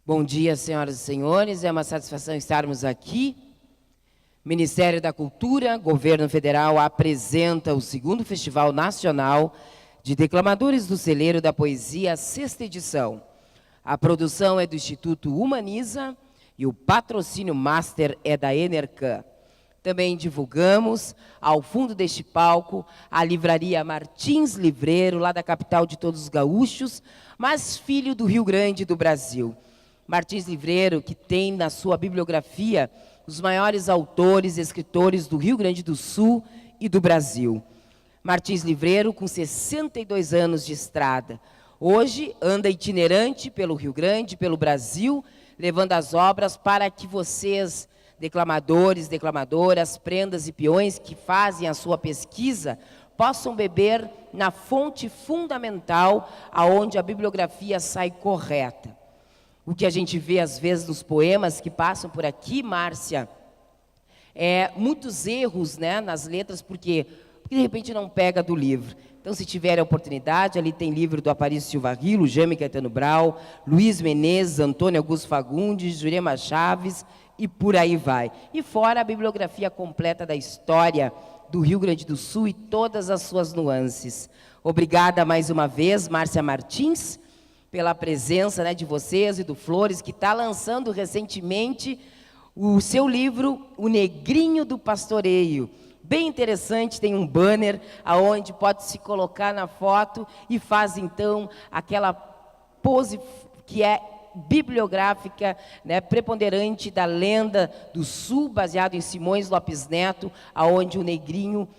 Bom dia, senhoras e senhores. É uma satisfação estarmos aqui. Ministério da Cultura, Governo Federal apresenta o segundo Festival Nacional de Declamadores do Celeiro da Poesia, 6ª edição. A produção é do Instituto Humaniza e o patrocínio master é da Enercan. Também divulgamos, ao fundo deste palco, a livraria Martins Livreiro, lá da capital de todos os gaúchos, mas filho do Rio Grande do Brasil. Martins Livreiro, que tem na sua bibliografia os maiores autores e escritores do Rio Grande do Sul e do Brasil. Martins Livreiro, com 62 anos de estrada. Hoje, anda itinerante pelo Rio Grande, pelo Brasil, levando as obras para que vocês, declamadores, declamadoras, prendas e peões que fazem a sua pesquisa, possam beber na fonte fundamental aonde a bibliografia sai correta. O que a gente vê, às vezes, nos poemas que passam por aqui, Márcia, é muitos erros, né, nas letras, porque de repente não pega do livro. Então, se tiver a oportunidade, ali tem livro do Aparício Silva Rilo, Jaime Caetano Brau, Luiz Menezes, Antônio Augusto Fagundes, Jurema Chaves, e por aí vai. E fora a bibliografia completa da história do Rio Grande do Sul e todas as suas nuances. Obrigada mais uma vez, Márcia Martins, pela presença, né, de vocês e do Flores, que está lançando recentemente o seu livro, O Negrinho do Pastoreio. Bem interessante, tem um banner aonde pode se colocar na foto e faz, então, aquela pose que é bibliográfica, né, preponderante da lenda do Sul, baseado em Simões Lopes Neto, aonde o negrinho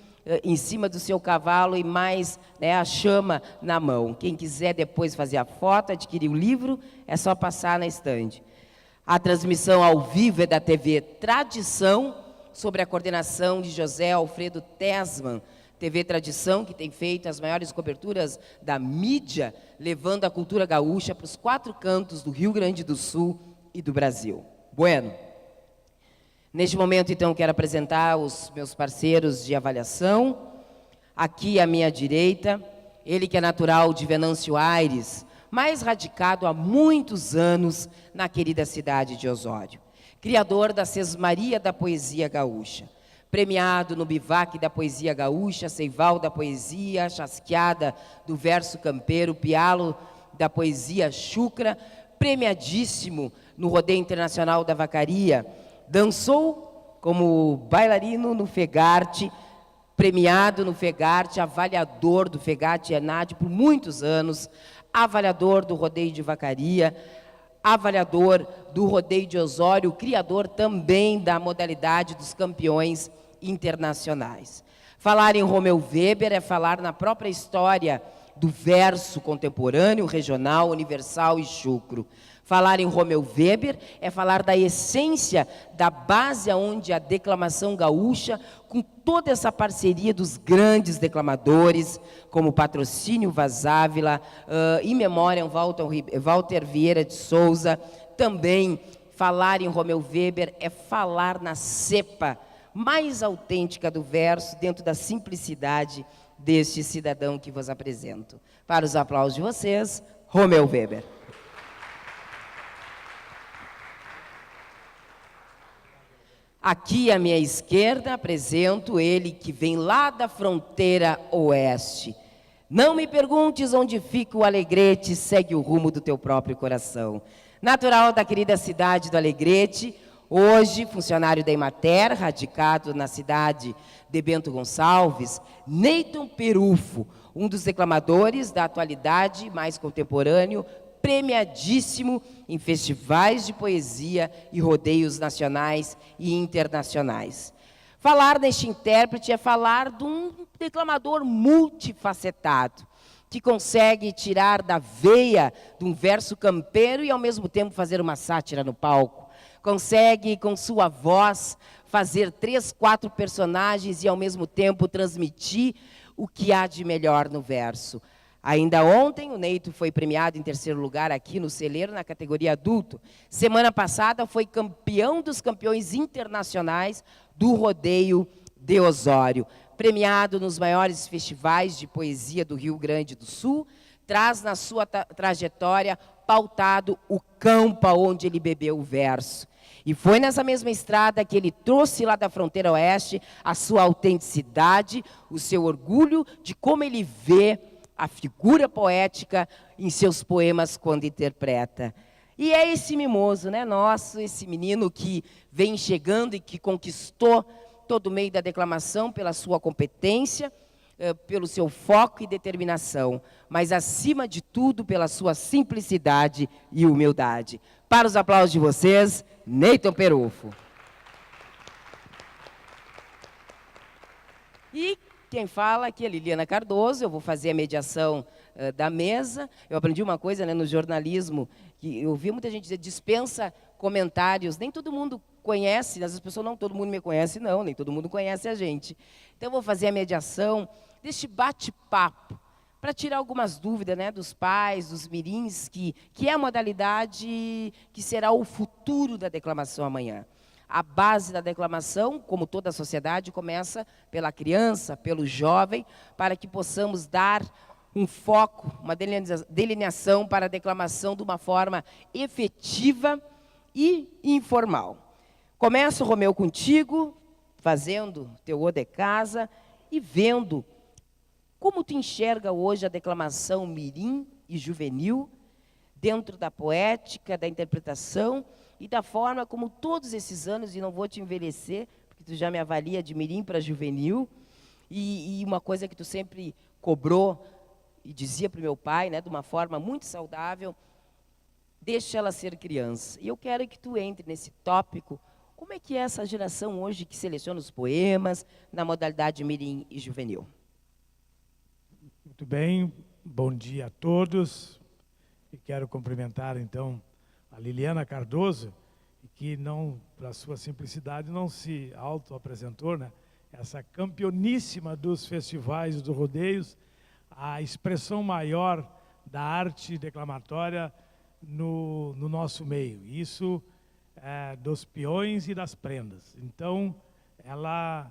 em cima do seu cavalo e mais, né, a chama na mão. Quem quiser depois fazer a foto, adquirir o livro, é só passar na estande. A transmissão ao vivo é da TV Tradição, sobre a coordenação de José Alfredo Tesman. TV Tradição, que tem feito as maiores coberturas da mídia, levando a cultura gaúcha para os 4 cantos do Rio Grande do Sul e do Brasil. Bueno. Neste momento, então, quero apresentar os meus parceiros de avaliação. Aqui à minha direita, ele que é natural de Venâncio Aires, mas radicado há muitos anos na querida cidade de Osório. Criador da Sesmaria da Poesia Gaúcha. Premiado no Bivac da Poesia Gaúcha, Seival da Poesia, Chasqueada do Verso Campeiro, Pialo da Poesia Chucra, premiadíssimo no Rodeio Internacional da Vacaria. Dançou como bailarino no Fegarte, premiado no Fegarte, avaliador do Fegarte Enade por muitos anos, avaliador do Rodeio de Vacaria, avaliador do Rodeio de Osório, criador também da modalidade dos campeões internacionais. Falar em Romeu Weber é falar na própria história do verso contemporâneo, regional, universal e chucro. Falar em Romeu Weber é falar da essência, da base aonde a declamação gaúcha, com toda essa parceria dos grandes declamadores, como Patrocínio Vaz Ávila, In Memoriam Walter Vieira de Souza. Também falar em Romeu Weber é falar na cepa mais autêntica do verso, dentro da simplicidade deste cidadão que vos apresento. Para os aplausos de vocês, Romeu Weber. Aqui à minha esquerda apresento ele que vem lá da fronteira oeste. Não me perguntes onde fica o Alegrete, segue o rumo do teu próprio coração. Natural da querida cidade do Alegrete, hoje funcionário da Emater, radicado na cidade de Bento Gonçalves, Neyton Perufo, um dos declamadores da atualidade mais contemporâneo, premiadíssimo em festivais de poesia e rodeios nacionais e internacionais. Falar neste intérprete é falar de um declamador multifacetado, que consegue tirar da veia de um verso campeiro e, ao mesmo tempo, fazer uma sátira no palco. Consegue, com sua voz, fazer 3, 4 personagens e, ao mesmo tempo, transmitir o que há de melhor no verso. Ainda ontem, o Neito foi premiado em 3º lugar aqui no Celeiro, na categoria adulto. Semana passada, foi campeão dos campeões internacionais do Rodeio de Osório. Premiado nos maiores festivais de poesia do Rio Grande do Sul, traz na sua trajetória pautado o campo onde ele bebeu o verso. E foi nessa mesma estrada que ele trouxe lá da fronteira oeste a sua autenticidade, o seu orgulho de como ele vê a figura poética em seus poemas quando interpreta. E é esse mimoso, né, nosso, esse menino que vem chegando e que conquistou todo o meio da declamação pela sua competência, pelo seu foco e determinação, mas acima de tudo pela sua simplicidade e humildade. Para os aplausos de vocês, Neyton Perufo. E quem fala aqui é Liliana Cardoso, eu vou fazer a mediação da mesa. Eu aprendi uma coisa, né, no jornalismo, que eu vi muita gente dizer, dispensa comentários, nem todo mundo conhece, as pessoas não, todo mundo me conhece, não, nem todo mundo conhece a gente. Então eu vou fazer a mediação deste bate-papo, para tirar algumas dúvidas, né, dos pais, dos mirins, que é a modalidade que será o futuro da declamação amanhã. A base da declamação, como toda a sociedade, começa pela criança, pelo jovem, para que possamos dar um foco, uma delineação para a declamação de uma forma efetiva e informal. Começo, Romeu, contigo, fazendo teu O de casa e vendo como tu enxerga hoje a declamação mirim e juvenil dentro da poética, da interpretação e da forma como todos esses anos, e não vou te envelhecer, porque tu já me avalia de mirim para juvenil, e uma coisa que tu sempre cobrou e dizia para o meu pai, né, de uma forma muito saudável, deixa ela ser criança. E eu quero que tu entre nesse tópico, como é que é essa geração hoje que seleciona os poemas na modalidade mirim e juvenil? Muito bem, bom dia a todos. E quero cumprimentar, então, a Liliana Cardoso, que, não, para sua simplicidade, não se auto-apresentou, né? Essa campeoníssima dos festivais dos rodeios, a expressão maior da arte declamatória no nosso meio. Isso dos peões e das prendas. Então, ela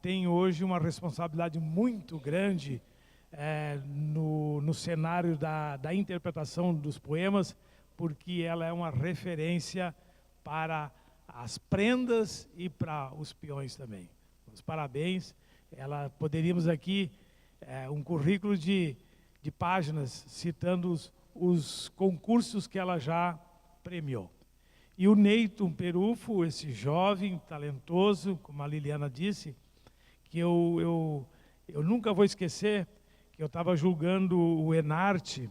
tem hoje uma responsabilidade muito grande no cenário da interpretação dos poemas, porque ela é uma referência para as prendas e para os peões também. Os parabéns. Poderíamos aqui um currículo de páginas citando os concursos que ela já premiou. E o Neyton Perufo, esse jovem talentoso, como a Liliana disse, que eu nunca vou esquecer, que eu estava julgando o Enarte,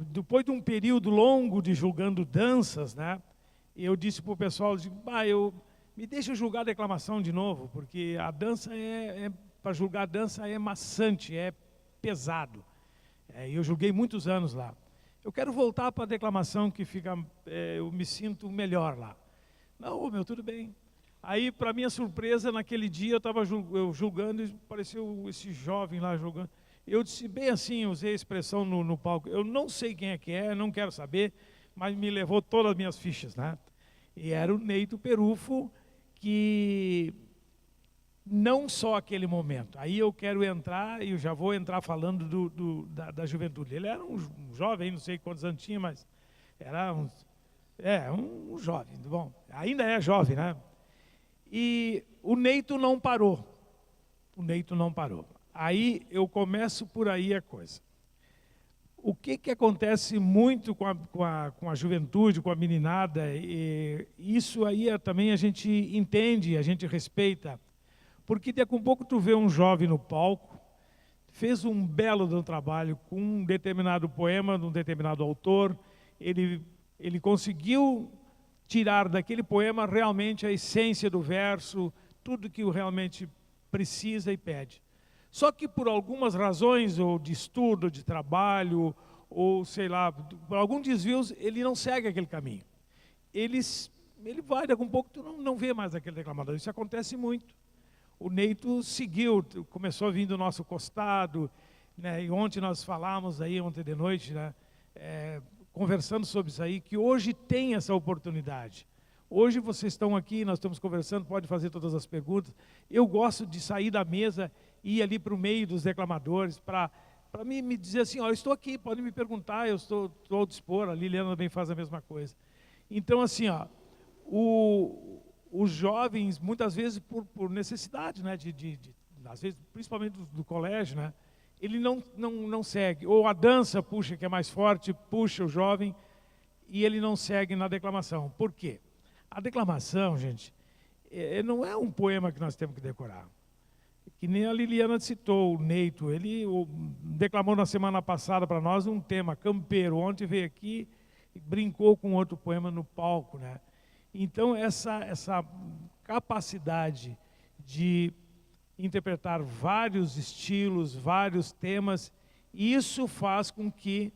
depois de um período longo de julgando danças, né, eu disse para o pessoal, me deixa julgar a declamação de novo, porque a dança para julgar a dança é maçante, é pesado. Eu julguei muitos anos lá. Eu quero voltar para a declamação que eu me sinto melhor lá. Não, meu, tudo bem. Aí, para minha surpresa, naquele dia eu estava julgando e apareceu esse jovem lá julgando. Eu disse bem assim, usei a expressão no palco, eu não sei quem é, não quero saber, mas me levou todas as minhas fichas, né? E era o Neyton Perufo, que não só aquele momento. Aí eu quero entrar, e eu já vou entrar falando da juventude. Ele era um jovem, não sei quantos anos tinha, mas era um jovem. Bom, ainda é jovem, né? E o Neyton não parou. O Neyton não parou. Aí eu começo por aí a coisa. O que acontece muito com a juventude, com a meninada, e isso aí também a gente entende, a gente respeita. Porque daqui a pouco tu vê um jovem no palco, fez um belo trabalho com um determinado poema, de um determinado autor, ele conseguiu tirar daquele poema realmente a essência do verso, tudo que o realmente precisa e pede. Só que por algumas razões, ou de estudo, ou de trabalho, ou sei lá, por algum desvio, ele não segue aquele caminho. Ele vai, daqui a pouco tu não vê mais aquele declamador. Isso acontece muito. O Neyton seguiu, começou a vir do nosso costado, né? E ontem nós falamos aí, ontem de noite, né? Conversando sobre isso aí, que hoje tem essa oportunidade. Hoje vocês estão aqui, nós estamos conversando, pode fazer todas as perguntas. Eu gosto de sair da mesa e ir ali para o meio dos declamadores, para para me dizer assim, olha, estou aqui, podem me perguntar, eu estou ao dispor, a Liliana também faz a mesma coisa. Então, assim, ó, os jovens, muitas vezes por necessidade, né, às vezes, principalmente do colégio, né, ele não segue. Ou a dança puxa, que é mais forte, puxa o jovem, e ele não segue na declamação. Por quê? A declamação, gente, não é um poema que nós temos que decorar. Que nem a Liliana citou, o Neito, ele declamou na semana passada para nós um tema, campeiro. Ontem veio aqui e brincou com outro poema no palco, né? Então, essa capacidade de interpretar vários estilos, vários temas, isso faz com que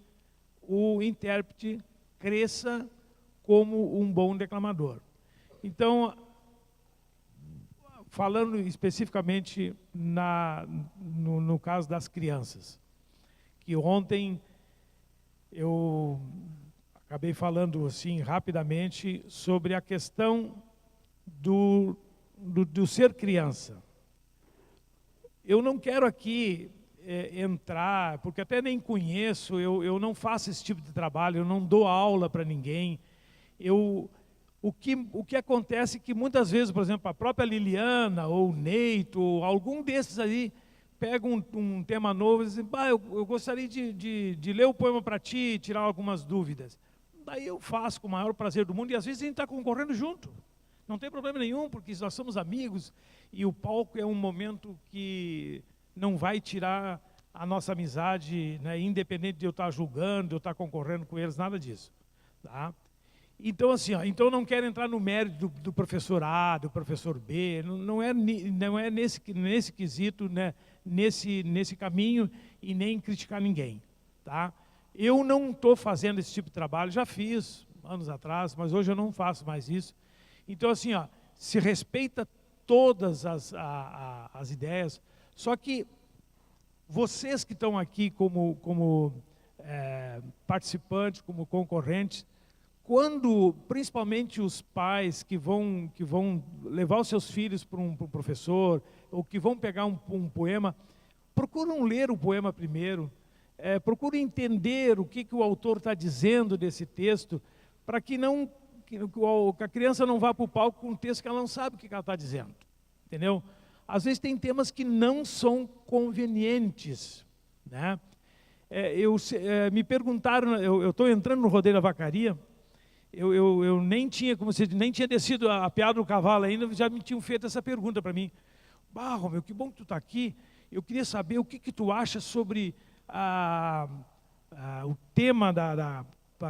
o intérprete cresça como um bom declamador. Então, falando especificamente no caso das crianças, que ontem eu acabei falando assim rapidamente sobre a questão do ser criança. Eu não quero aqui entrar, porque até nem conheço, eu não faço esse tipo de trabalho, eu não dou aula para ninguém. O que acontece é que muitas vezes, por exemplo, a própria Liliana ou o Neito, ou algum desses aí, pega um tema novo e diz, eu gostaria de ler o poema para ti e tirar algumas dúvidas. Daí eu faço com o maior prazer do mundo, e às vezes a gente está concorrendo junto. Não tem problema nenhum, porque nós somos amigos, e o palco é um momento que não vai tirar a nossa amizade, né, independente de eu estar julgando, de eu estar concorrendo com eles, nada disso. Tá? Então, assim, então eu não quero entrar no mérito do professor A, do professor B, não é nesse quesito, né, nesse caminho, e nem criticar ninguém. Tá? Eu não estou fazendo esse tipo de trabalho, já fiz anos atrás, mas hoje eu não faço mais isso. Então, assim, ó, se respeita todas as ideias, só que vocês que estão aqui como participantes, como concorrentes, quando, principalmente os pais que vão levar os seus filhos para um professor, ou que vão pegar um poema, procuram ler o poema primeiro, procuram entender o que o autor está dizendo desse texto, para que a criança não vá para o palco com um texto que ela não sabe o que ela está dizendo. Entendeu? Às vezes tem temas que não são convenientes. Né? Me perguntaram, eu estou entrando no Rodeio da Vacaria, eu nem tinha, como você nem tinha descido a piada do cavalo ainda, já me tinham feito essa pergunta para mim. Romeu, que bom que tu está aqui. Eu queria saber o que tu acha sobre o tema da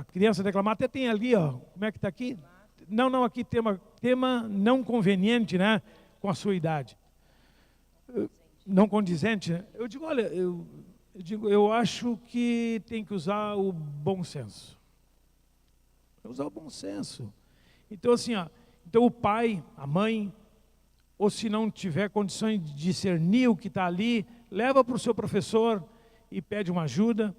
criança declamar. Até tem ali, ó, como é que está aqui? Não, aqui tema não conveniente, né, com a sua idade. Não condizente, né? Eu digo, olha, eu acho que tem que usar o bom senso. Usar o bom senso. Então, assim, ó, então o pai, a mãe, ou se não tiver condições de discernir o que está ali, leva para o seu professor e pede uma ajuda.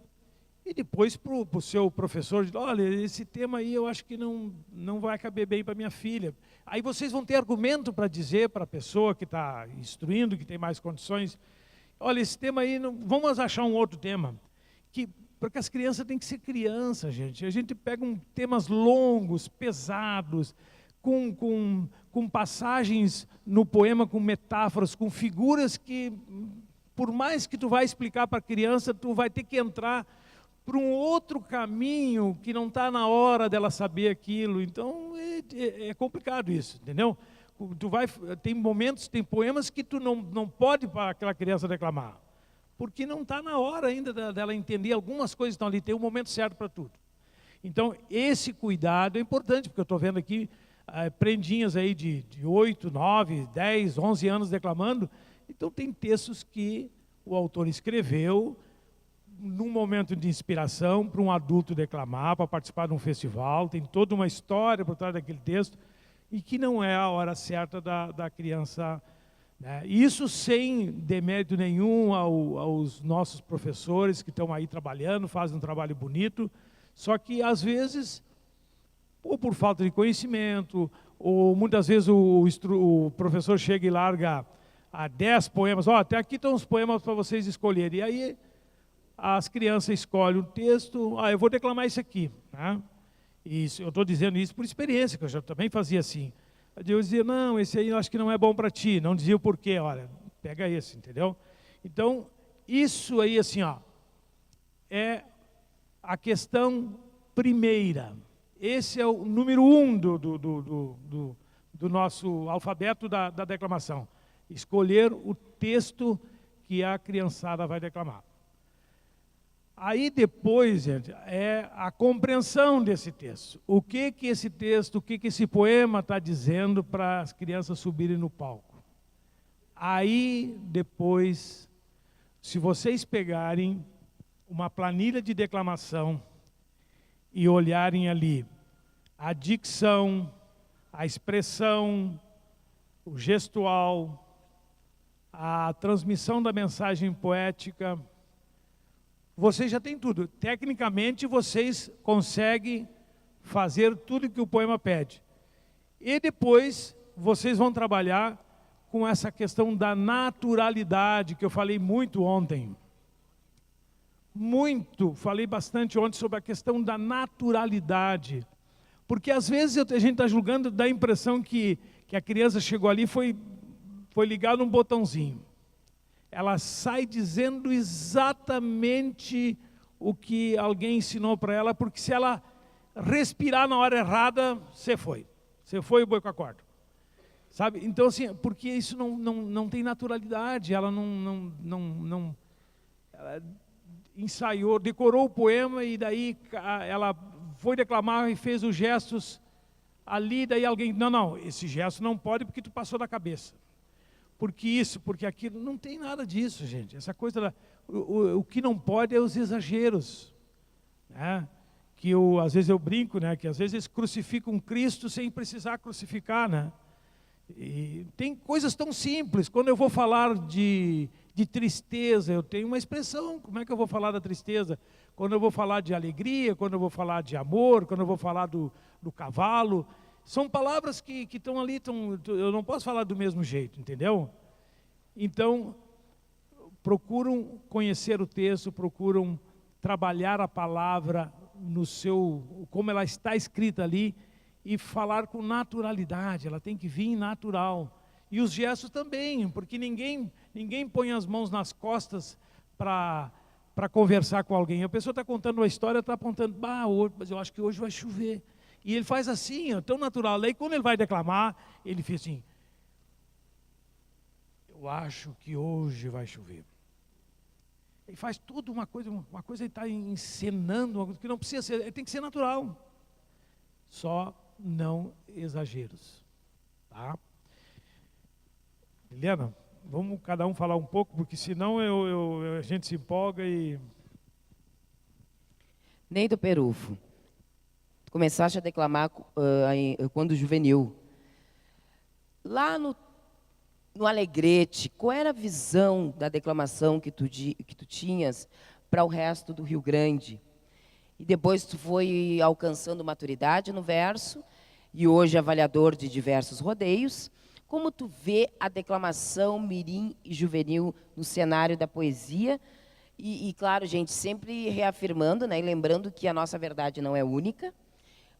E depois para o seu professor, diz, olha, esse tema aí eu acho que não vai caber bem para minha filha. Aí vocês vão ter argumento para dizer para a pessoa que está instruindo, que tem mais condições, olha, esse tema aí, vamos achar um outro tema. Porque as crianças têm que ser crianças, gente. A gente pega temas longos, pesados, com passagens no poema, com metáforas, com figuras que, por mais que tu vai explicar para a criança, tu vai ter que entrar para um outro caminho que não está na hora dela saber aquilo. Então, é complicado isso, entendeu? Tem momentos, tem poemas que tu não pode para aquela criança declamar, porque não está na hora ainda dela entender algumas coisas que estão ali, tem um momento certo para tudo. Então, esse cuidado é importante, porque eu estou vendo aqui prendinhas aí de 8, 9, 10, 11 anos declamando. Então, tem textos que o autor escreveu num momento de inspiração para um adulto declamar, para participar de um festival, tem toda uma história por trás daquele texto, e que não é a hora certa da criança. Né? Isso sem demérito nenhum aos nossos professores que estão aí trabalhando, fazem um trabalho bonito, só que às vezes, ou por falta de conhecimento, ou muitas vezes o professor chega e larga 10 poemas, até aqui estão os poemas para vocês escolherem, e aí as crianças escolhem um texto, eu vou declamar isso aqui, né? Isso, eu estou dizendo isso por experiência, que eu já também fazia assim. Eu dizia, não, esse aí eu acho que não é bom para ti, não dizia o porquê, olha, pega esse, entendeu? Então, isso aí, assim, ó, é a questão primeira. Esse é o número 1 do nosso alfabeto da declamação. Escolher o texto que a criançada vai declamar. Aí depois, gente, é a compreensão desse texto. O que esse texto, o que esse poema está dizendo para as crianças subirem no palco. Aí depois, se vocês pegarem uma planilha de declamação e olharem ali a dicção, a expressão, o gestual, a transmissão da mensagem poética, vocês já têm tudo. Tecnicamente, vocês conseguem fazer tudo que o poema pede. E depois, vocês vão trabalhar com essa questão da naturalidade, que eu falei muito ontem. Falei bastante ontem sobre a questão da naturalidade. Porque às vezes a gente está julgando, dá a impressão que a criança chegou ali e foi ligar num botãozinho. Ela sai dizendo exatamente o que alguém ensinou para ela, porque se ela respirar na hora errada, você foi o boi com a corda. Sabe? Então, assim, porque isso não tem naturalidade, ela não ela ensaiou, decorou o poema e daí ela foi declamar e fez os gestos ali, daí alguém, não, esse gesto não pode porque tu passou da cabeça. Porque isso, porque aquilo, não tem nada disso, gente. Essa coisa, o que não pode é os exageros, né? Que às vezes eu brinco, né? Que às vezes eles crucificam Cristo sem precisar crucificar, né? E tem coisas tão simples. Quando eu vou falar de tristeza, eu tenho uma expressão. Como é que eu vou falar da tristeza? Quando eu vou falar de alegria, quando eu vou falar de amor, quando eu vou falar do cavalo, são palavras que estão ali, eu não posso falar do mesmo jeito, entendeu? Então, procuram conhecer o texto, procuram trabalhar a palavra como ela está escrita ali, e falar com naturalidade, ela tem que vir natural. E os gestos também, porque ninguém põe as mãos nas costas para conversar com alguém. A pessoa está contando uma história, está apontando, mas eu acho que hoje vai chover. E ele faz assim, tão natural. Aí quando ele vai declamar, ele fez assim, eu acho que hoje vai chover. Ele faz tudo uma coisa ele está encenando, que não precisa ser, tem que ser natural. Só não exageros. Tá? Helena, vamos cada um falar um pouco, porque senão a gente se empolga e... Neido Perufo, tu começaste a declamar quando juvenil. Lá no Alegrete, qual era a visão da declamação que tu tinhas para o resto do Rio Grande? E depois tu foi alcançando maturidade no verso, e hoje avaliador de diversos rodeios. Como tu vê a declamação mirim e juvenil no cenário da poesia? E claro, gente, sempre reafirmando, né, e lembrando que a nossa verdade não é única.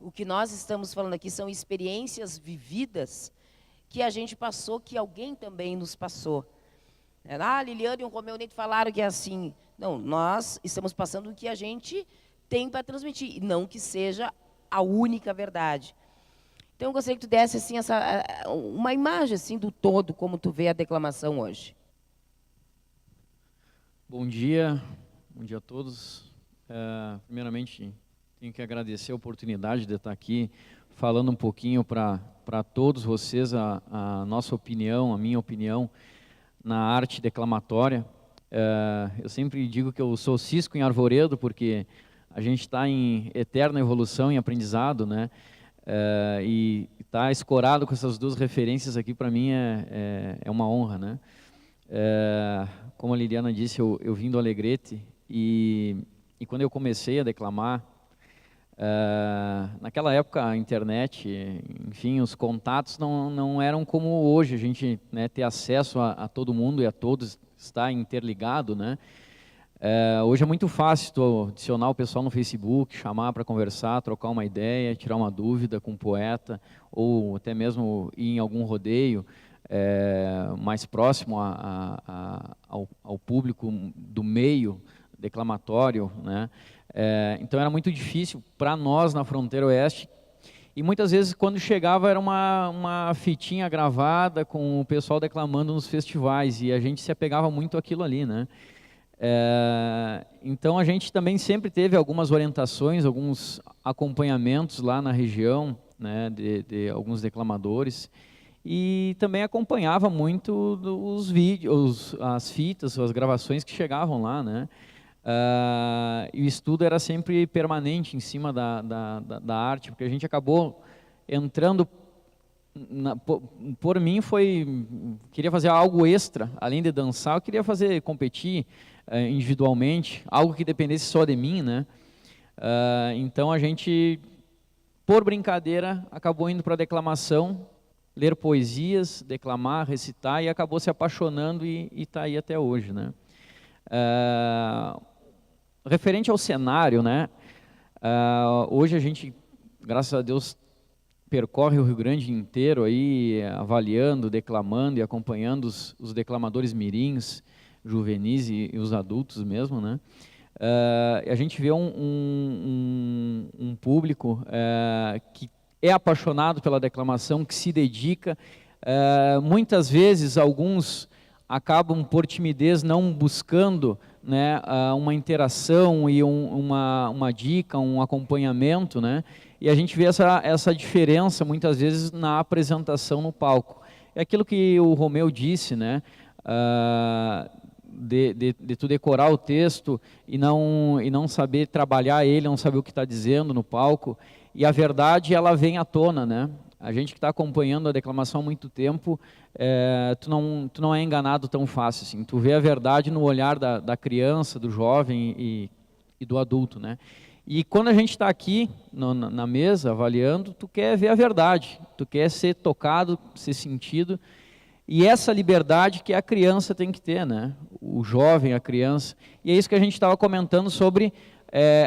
O que nós estamos falando aqui são experiências vividas que a gente passou, que alguém também nos passou. Liliane e o Romeu Neto falaram que é assim. Não, nós estamos passando o que a gente tem para transmitir, e não que seja a única verdade. Então, eu gostaria que tu desse assim, uma imagem assim, do todo, como tu vê a declamação hoje. Bom dia a todos. Primeiramente, tenho que agradecer a oportunidade de estar aqui falando um pouquinho para todos vocês a nossa opinião, a minha opinião na arte declamatória. Eu sempre digo que eu sou cisco em arvoredo, porque a gente está em eterna evolução e aprendizado, né? E estar escorado com essas duas referências aqui, para mim, é uma honra, né? Como a Liliana disse, eu vim do Alegrete, e quando eu comecei a declamar, naquela época a internet, enfim, os contatos não eram como hoje, a gente, né, ter acesso a todo mundo e a todos, estar interligado, né? Hoje é muito fácil tu adicionar o pessoal no Facebook, chamar para conversar, trocar uma ideia, tirar uma dúvida com um poeta, ou até mesmo ir em algum rodeio mais próximo ao público do meio declamatório, né? Então era muito difícil para nós na fronteira oeste, e muitas vezes quando chegava era uma fitinha gravada com o pessoal declamando nos festivais, e a gente se apegava muito àquilo ali, né? Então a gente também sempre teve algumas orientações, alguns acompanhamentos lá na região, né, de alguns declamadores, e também acompanhava muito os vídeos, as fitas, as gravações que chegavam lá, né? E o estudo era sempre permanente em cima da arte, porque a gente acabou entrando, por mim queria fazer algo extra, além de dançar, eu queria competir individualmente, algo que dependesse só de mim, né? Então a gente, por brincadeira, acabou indo para a declamação, ler poesias, declamar, recitar, e acabou se apaixonando e está aí até hoje, né? Referente ao cenário, né? Hoje a gente, graças a Deus, percorre o Rio Grande inteiro aí, avaliando, declamando e acompanhando os declamadores mirins, juvenis e os adultos mesmo, né? A gente vê um público que é apaixonado pela declamação, que se dedica. Muitas vezes, alguns acabam por timidez não buscando, né, uma interação e uma dica, um acompanhamento, né? E a gente vê essa diferença muitas vezes na apresentação no palco. É aquilo que o Romeu disse, né? De tu decorar o texto e não saber trabalhar ele, não saber o que está dizendo no palco, e a verdade ela vem à tona, né? A gente que está acompanhando a declamação há muito tempo, tu não é enganado tão fácil, assim. Tu vê a verdade no olhar da criança, do jovem e do adulto, né? E quando a gente está aqui na mesa avaliando, tu quer ver a verdade, tu quer ser tocado, ser sentido. E essa liberdade que a criança tem que ter, né? O jovem, a criança. E é isso que a gente estava comentando sobre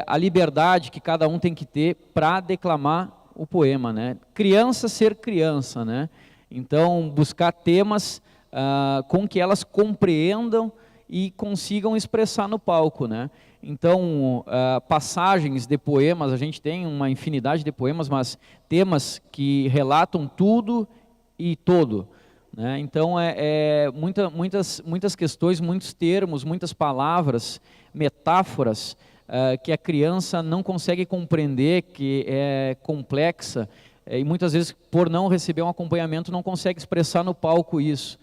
a liberdade que cada um tem que ter para declamar o poema, né? Criança ser criança, né? Então, buscar temas com que elas compreendam e consigam expressar no palco, né? Então, passagens de poemas, a gente tem uma infinidade de poemas, mas temas que relatam tudo e todo, né? Então, muitas questões, muitos termos, muitas palavras, metáforas que a criança não consegue compreender, que é complexa, e muitas vezes, por não receber um acompanhamento, não consegue expressar no palco isso.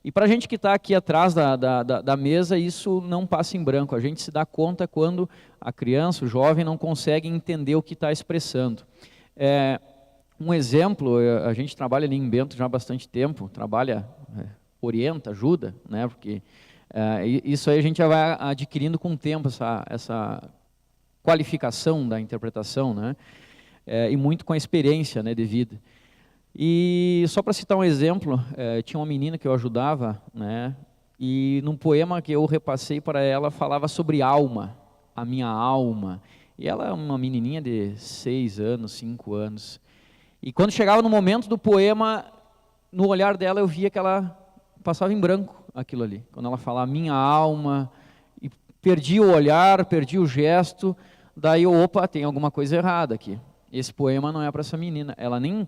E para a gente que está aqui atrás da mesa, isso não passa em branco. A gente se dá conta quando a criança, o jovem, não consegue entender o que está expressando. Um exemplo, a gente trabalha ali em Bento já há bastante tempo, orienta, ajuda, né? Porque isso aí a gente já vai adquirindo com o tempo, essa qualificação da interpretação, né? E muito com a experiência, né, de vida. E só para citar um exemplo, tinha uma menina que eu ajudava, né? E num poema que eu repassei para ela, falava sobre alma, a minha alma. E ela é uma menininha de 6 anos, 5 anos. E quando chegava no momento do poema, no olhar dela eu via que ela passava em branco aquilo ali. Quando ela falava minha alma, e perdi o olhar, perdi o gesto, daí opa, tem alguma coisa errada aqui. Esse poema não é para essa menina. Ela nem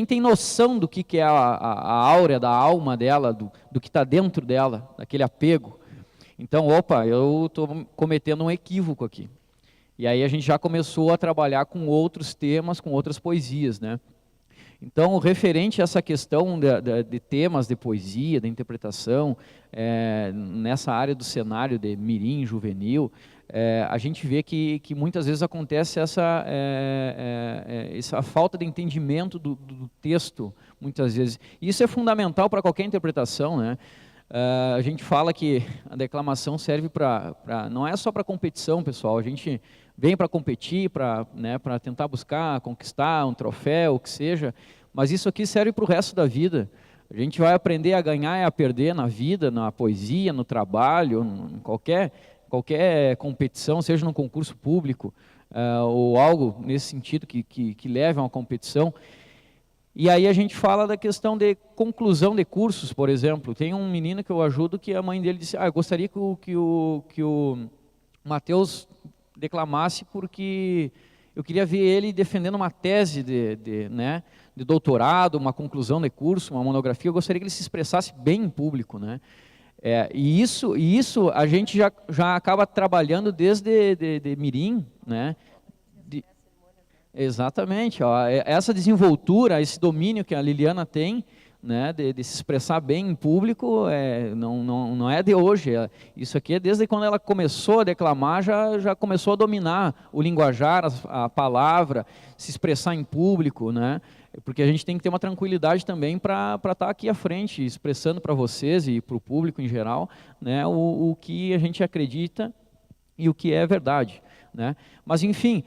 tem noção do que é a áurea da alma dela, do que está dentro dela, daquele apego. Então, opa, eu estou cometendo um equívoco aqui. E aí a gente já começou a trabalhar com outros temas, com outras poesias, né? Então, referente a essa questão de temas de poesia, de interpretação, nessa área do cenário de mirim, juvenil, a gente vê que muitas vezes acontece essa falta de entendimento do texto, muitas vezes. Isso é fundamental para qualquer interpretação, né? A gente fala que a declamação serve não é só para competição, pessoal. A gente vem para competir, para tentar buscar, conquistar um troféu, o que seja, mas isso aqui serve para o resto da vida. A gente vai aprender a ganhar e a perder na vida, na poesia, no trabalho, em qualquer qualquer competição, seja num concurso público ou algo nesse sentido que leve a uma competição. E aí a gente fala da questão de conclusão de cursos, por exemplo. Tem um menino que eu ajudo que a mãe dele disse, eu gostaria que o Matheus declamasse porque eu queria ver ele defendendo uma tese de doutorado, uma conclusão de curso, uma monografia. Eu gostaria que ele se expressasse bem em público, né? E isso a gente já acaba trabalhando desde de mirim, né? Exatamente, ó, essa desenvoltura, esse domínio que a Liliana tem, né, de se expressar bem em público, não é de hoje. Isso aqui é desde quando ela começou a declamar, já começou a dominar o linguajar, a palavra, se expressar em público, né? Porque a gente tem que ter uma tranquilidade também para estar aqui à frente, expressando para vocês e para o público em geral, né, o que a gente acredita e o que é verdade. Né? Mas, enfim,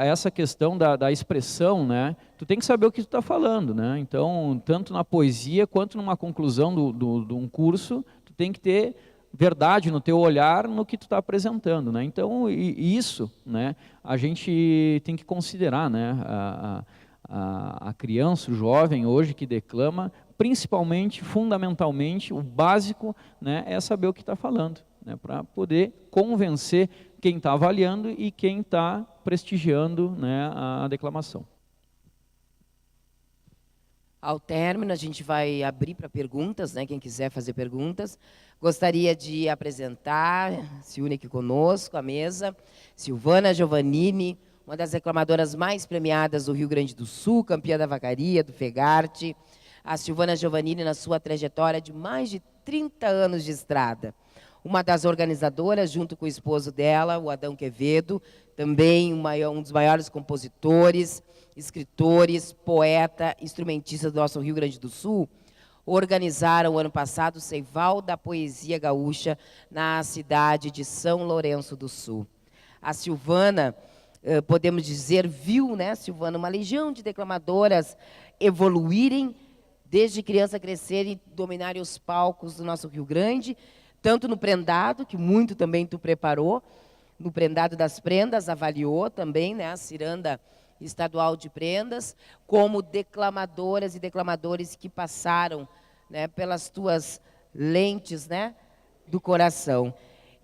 essa questão da expressão, né? Tu tem que saber o que tu está falando. Né? Então, tanto na poesia quanto numa conclusão de um curso, tu tem que ter verdade no teu olhar no que tu está apresentando. Né? Então, isso, né, a gente tem que considerar, né? A criança, o jovem hoje que declama, principalmente, fundamentalmente, o básico, né, é saber o que está falando, né, para poder convencer quem está avaliando e quem está prestigiando, né, a declamação. Ao término, a gente vai abrir para perguntas, né, quem quiser fazer perguntas. Gostaria de apresentar, se une aqui conosco, à mesa, Silvana Giovannini, uma das declamadoras mais premiadas do Rio Grande do Sul, campeã da Vacaria, do Fegarte. A Silvana Giovannini, na sua trajetória de mais de 30 anos de estrada. Uma das organizadoras, junto com o esposo dela, o Adão Quevedo, também um dos maiores compositores, escritores, poeta, instrumentista do nosso Rio Grande do Sul, organizaram ano passado o Festival da Poesia Gaúcha na cidade de São Lourenço do Sul. A Silvana, podemos dizer, viu, né, Silvana, uma legião de declamadoras evoluírem, desde criança crescerem e dominarem os palcos do nosso Rio Grande, tanto no prendado, que muito também tu preparou, no prendado das prendas, avaliou também, né, a ciranda estadual de prendas, como declamadoras e declamadores que passaram, né, pelas tuas lentes, né, do coração.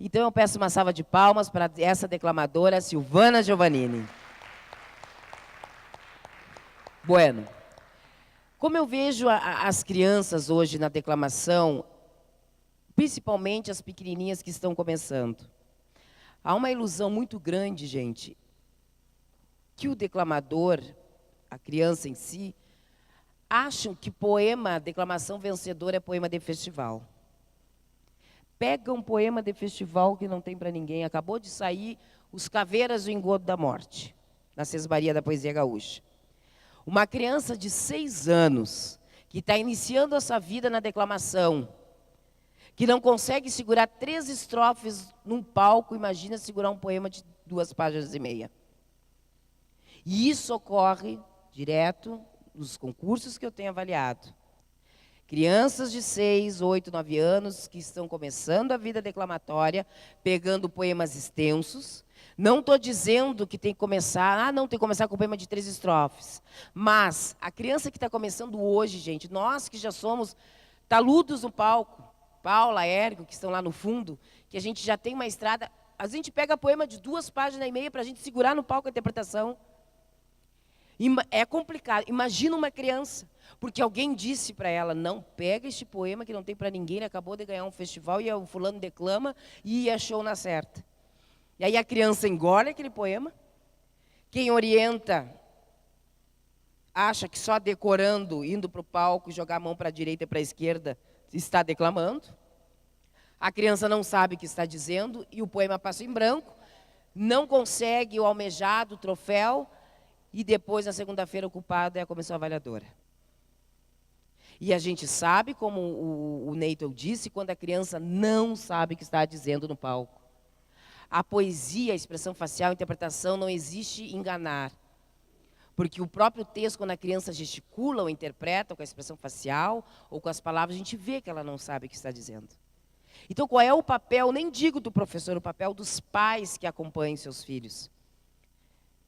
Então eu peço uma salva de palmas para essa declamadora, Silvana Giovannini. Bueno, como eu vejo as crianças hoje na declamação, principalmente as pequenininhas que estão começando. Há uma ilusão muito grande, gente, que o declamador, a criança em si, acham que poema, declamação vencedora é poema de festival. Pega um poema de festival que não tem para ninguém. Acabou de sair Os Caveiras do Engodo da Morte, na Sesmaria da Poesia Gaúcha. Uma criança de 6 anos, que está iniciando a sua vida na declamação, que não consegue segurar 3 estrofes num palco, imagina segurar um poema de 2 páginas e meia. E isso ocorre direto nos concursos que eu tenho avaliado. Crianças de 6, 8, 9 anos que estão começando a vida declamatória, pegando poemas extensos. Não estou dizendo que tem que começar, não, tem que começar com poema de 3 estrofes. Mas a criança que está começando hoje, gente, nós que já somos taludos no palco, Paula, Érico, que estão lá no fundo, que a gente já tem uma estrada, a gente pega poema de 2 páginas e meia para a gente segurar no palco a interpretação. É complicado. Imagina uma criança, porque alguém disse para ela, não, pega este poema que não tem para ninguém, ele acabou de ganhar um festival e o fulano declama e é show na certa. E aí a criança engole aquele poema, quem orienta acha que só decorando, indo para o palco, jogar a mão para a direita e para a esquerda, está declamando. A criança não sabe o que está dizendo e o poema passa em branco, não consegue o almejado, o troféu, e depois, na segunda-feira, o culpado é a comissão avaliadora. E a gente sabe, como o Neyton disse, quando a criança não sabe o que está dizendo no palco. A poesia, a expressão facial, a interpretação, não existe enganar. Porque o próprio texto, quando a criança gesticula ou interpreta com a expressão facial ou com as palavras, a gente vê que ela não sabe o que está dizendo. Então, qual é o papel, nem digo do professor, o papel dos pais que acompanham seus filhos?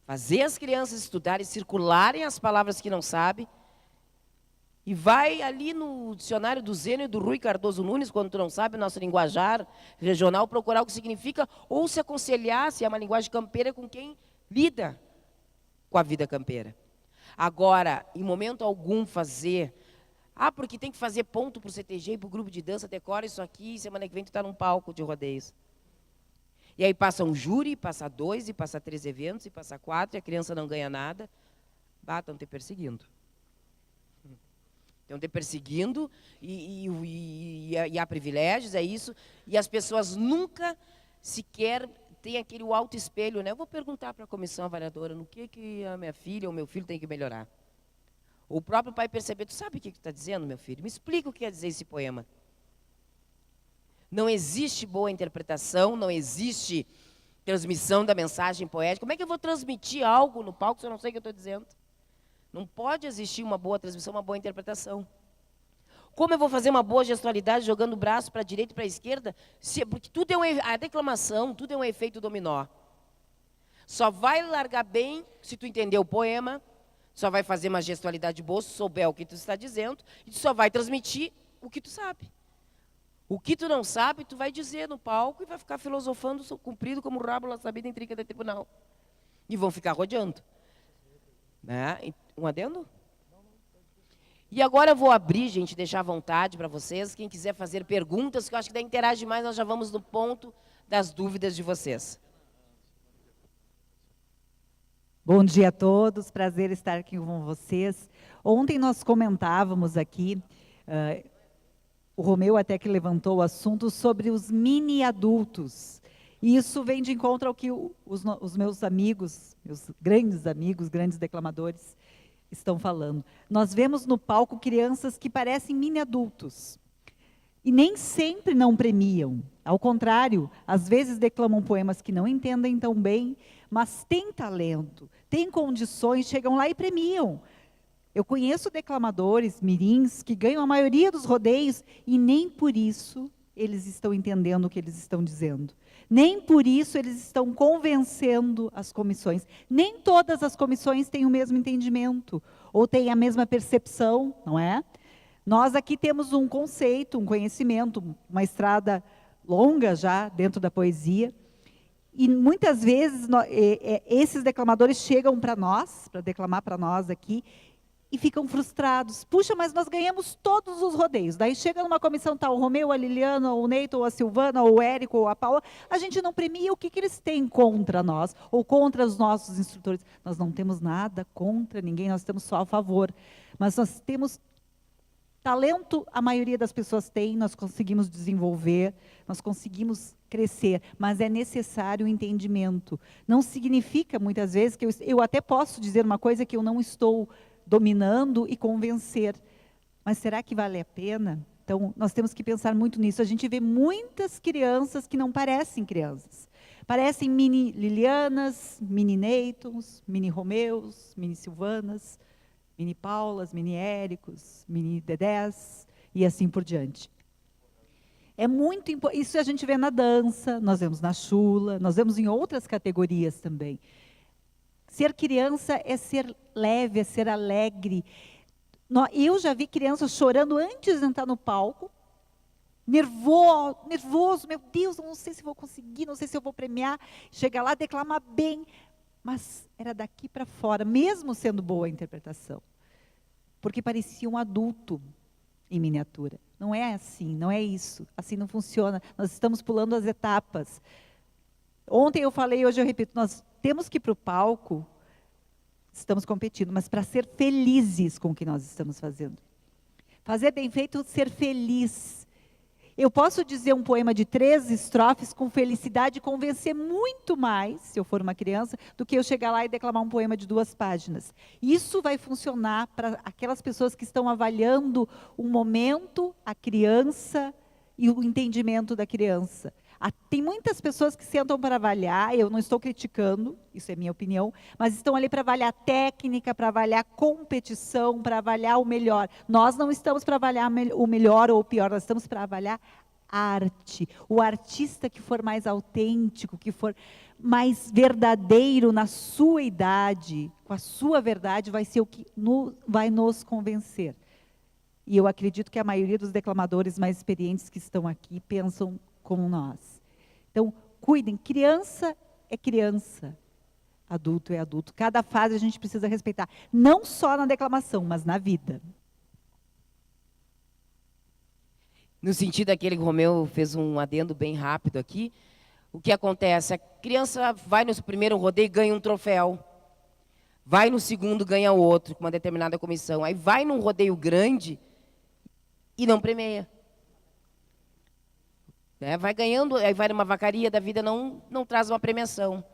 Fazer as crianças estudarem, circularem as palavras que não sabem, e vai ali no dicionário do Zeno e do Rui Cardoso Nunes, quando tu não sabe o nosso linguajar regional, procurar o que significa, ou se aconselhar, se é uma linguagem campeira, com quem lida com a vida campeira. Agora, em momento algum fazer, porque tem que fazer ponto para o CTG e para o grupo de dança, decora isso aqui, e semana que vem tu está num palco de rodeios. E aí passa um júri, passa 2, e passa 3 eventos, e passa 4, e a criança não ganha nada. Estão te perseguindo. Estão te perseguindo, e há privilégios, é isso. E as pessoas nunca sequer têm aquele autoespelho, né? Eu vou perguntar para a comissão avaliadora no que a minha filha ou meu filho tem que melhorar. O próprio pai perceber, tu sabe o que tu está dizendo, meu filho? Me explica o que quer dizer esse poema. Não existe boa interpretação, não existe transmissão da mensagem poética. Como é que eu vou transmitir algo no palco se eu não sei o que eu estou dizendo? Não pode existir uma boa transmissão, uma boa interpretação. Como eu vou fazer uma boa gestualidade jogando o braço para a direita e para a esquerda? Porque tudo é a declamação, tudo é um efeito dominó. Só vai largar bem se tu entender o poema, só vai fazer uma gestualidade boa se souber o que tu está dizendo, e tu só vai transmitir o que tu sabe. O que tu não sabe, tu vai dizer no palco e vai ficar filosofando comprido como rabo lá sabida em trinca de tribunal. E vão ficar rodeando. Né? Um adendo? E agora eu vou abrir, gente, deixar à vontade para vocês. Quem quiser fazer perguntas, que eu acho que daí interage mais, nós já vamos no ponto das dúvidas de vocês. Bom dia a todos, prazer estar aqui com vocês. Ontem nós comentávamos aqui, o Romeu até que levantou o assunto sobre os mini-adultos. E isso vem de encontro ao que os meus amigos, meus grandes amigos, grandes declamadores, estão falando. Nós vemos no palco crianças que parecem mini-adultos. E nem sempre não premiam. Ao contrário, às vezes declamam poemas que não entendem tão bem, mas têm talento, têm condições, chegam lá e premiam. Eu conheço declamadores mirins que ganham a maioria dos rodeios e nem por isso eles estão entendendo o que eles estão dizendo. Nem por isso eles estão convencendo as comissões. Nem todas as comissões têm o mesmo entendimento, ou têm a mesma percepção, não é? Nós aqui temos um conceito, um conhecimento, uma estrada longa já dentro da poesia, e muitas vezes esses declamadores chegam para nós, para declamar para nós aqui, e ficam frustrados. Puxa, mas nós ganhamos todos os rodeios. Daí chega numa comissão, tá o Romeu, a Liliana, o Neito, ou a Silvana, ou o Érico, ou a Paula, a gente não premia o que eles têm contra nós, ou contra os nossos instrutores. Nós não temos nada contra ninguém, nós temos só a favor. Mas nós temos talento, a maioria das pessoas tem, nós conseguimos desenvolver, nós conseguimos crescer, mas é necessário o entendimento. Não significa, muitas vezes, que eu até posso dizer uma coisa que eu não estou dominando e convencer. Mas será que vale a pena? Então, nós temos que pensar muito nisso. A gente vê muitas crianças que não parecem crianças. Parecem mini Lilianas, mini Neitons, mini Romeus, mini Silvanas, mini Paulas, mini Éricos, mini Dedés, e assim por diante. É muito importante. Isso a gente vê na dança, nós vemos na chula, nós vemos em outras categorias também. Ser criança é ser leve, é ser alegre. Eu já vi crianças chorando antes de entrar no palco, nervoso, meu Deus, não sei se vou conseguir, não sei se eu vou premiar, chegar lá, declamar bem, mas era daqui para fora, mesmo sendo boa a interpretação, porque parecia um adulto em miniatura. Não é assim, não é isso, assim não funciona, nós estamos pulando as etapas. Ontem eu falei, hoje eu repito, nós temos que ir para o palco, estamos competindo, mas para ser felizes com o que nós estamos fazendo. Fazer bem feito, ser feliz. Eu posso dizer um poema de 3 estrofes com felicidade e convencer muito mais, se eu for uma criança, do que eu chegar lá e declamar um poema de 2 páginas. Isso vai funcionar para aquelas pessoas que estão avaliando um momento, a criança e o entendimento da criança. Tem muitas pessoas que sentam para avaliar, eu não estou criticando, isso é minha opinião, mas estão ali para avaliar técnica, para avaliar competição, para avaliar o melhor. Nós não estamos para avaliar o melhor ou o pior, nós estamos para avaliar arte. O artista que for mais autêntico, que for mais verdadeiro na sua idade, com a sua verdade, vai ser o que vai nos convencer. E eu acredito que a maioria dos declamadores mais experientes que estão aqui pensam como nós. Então, cuidem, criança é criança, adulto é adulto. Cada fase a gente precisa respeitar, não só na declamação, mas na vida. No sentido daquele que o Romeu fez um adendo bem rápido aqui, o que acontece? A criança vai no primeiro rodeio e ganha um troféu. Vai no segundo, ganha outro, com uma determinada comissão. Aí vai num rodeio grande e não premia. Vai ganhando, aí vai numa vacaria da vida, não traz uma premiação.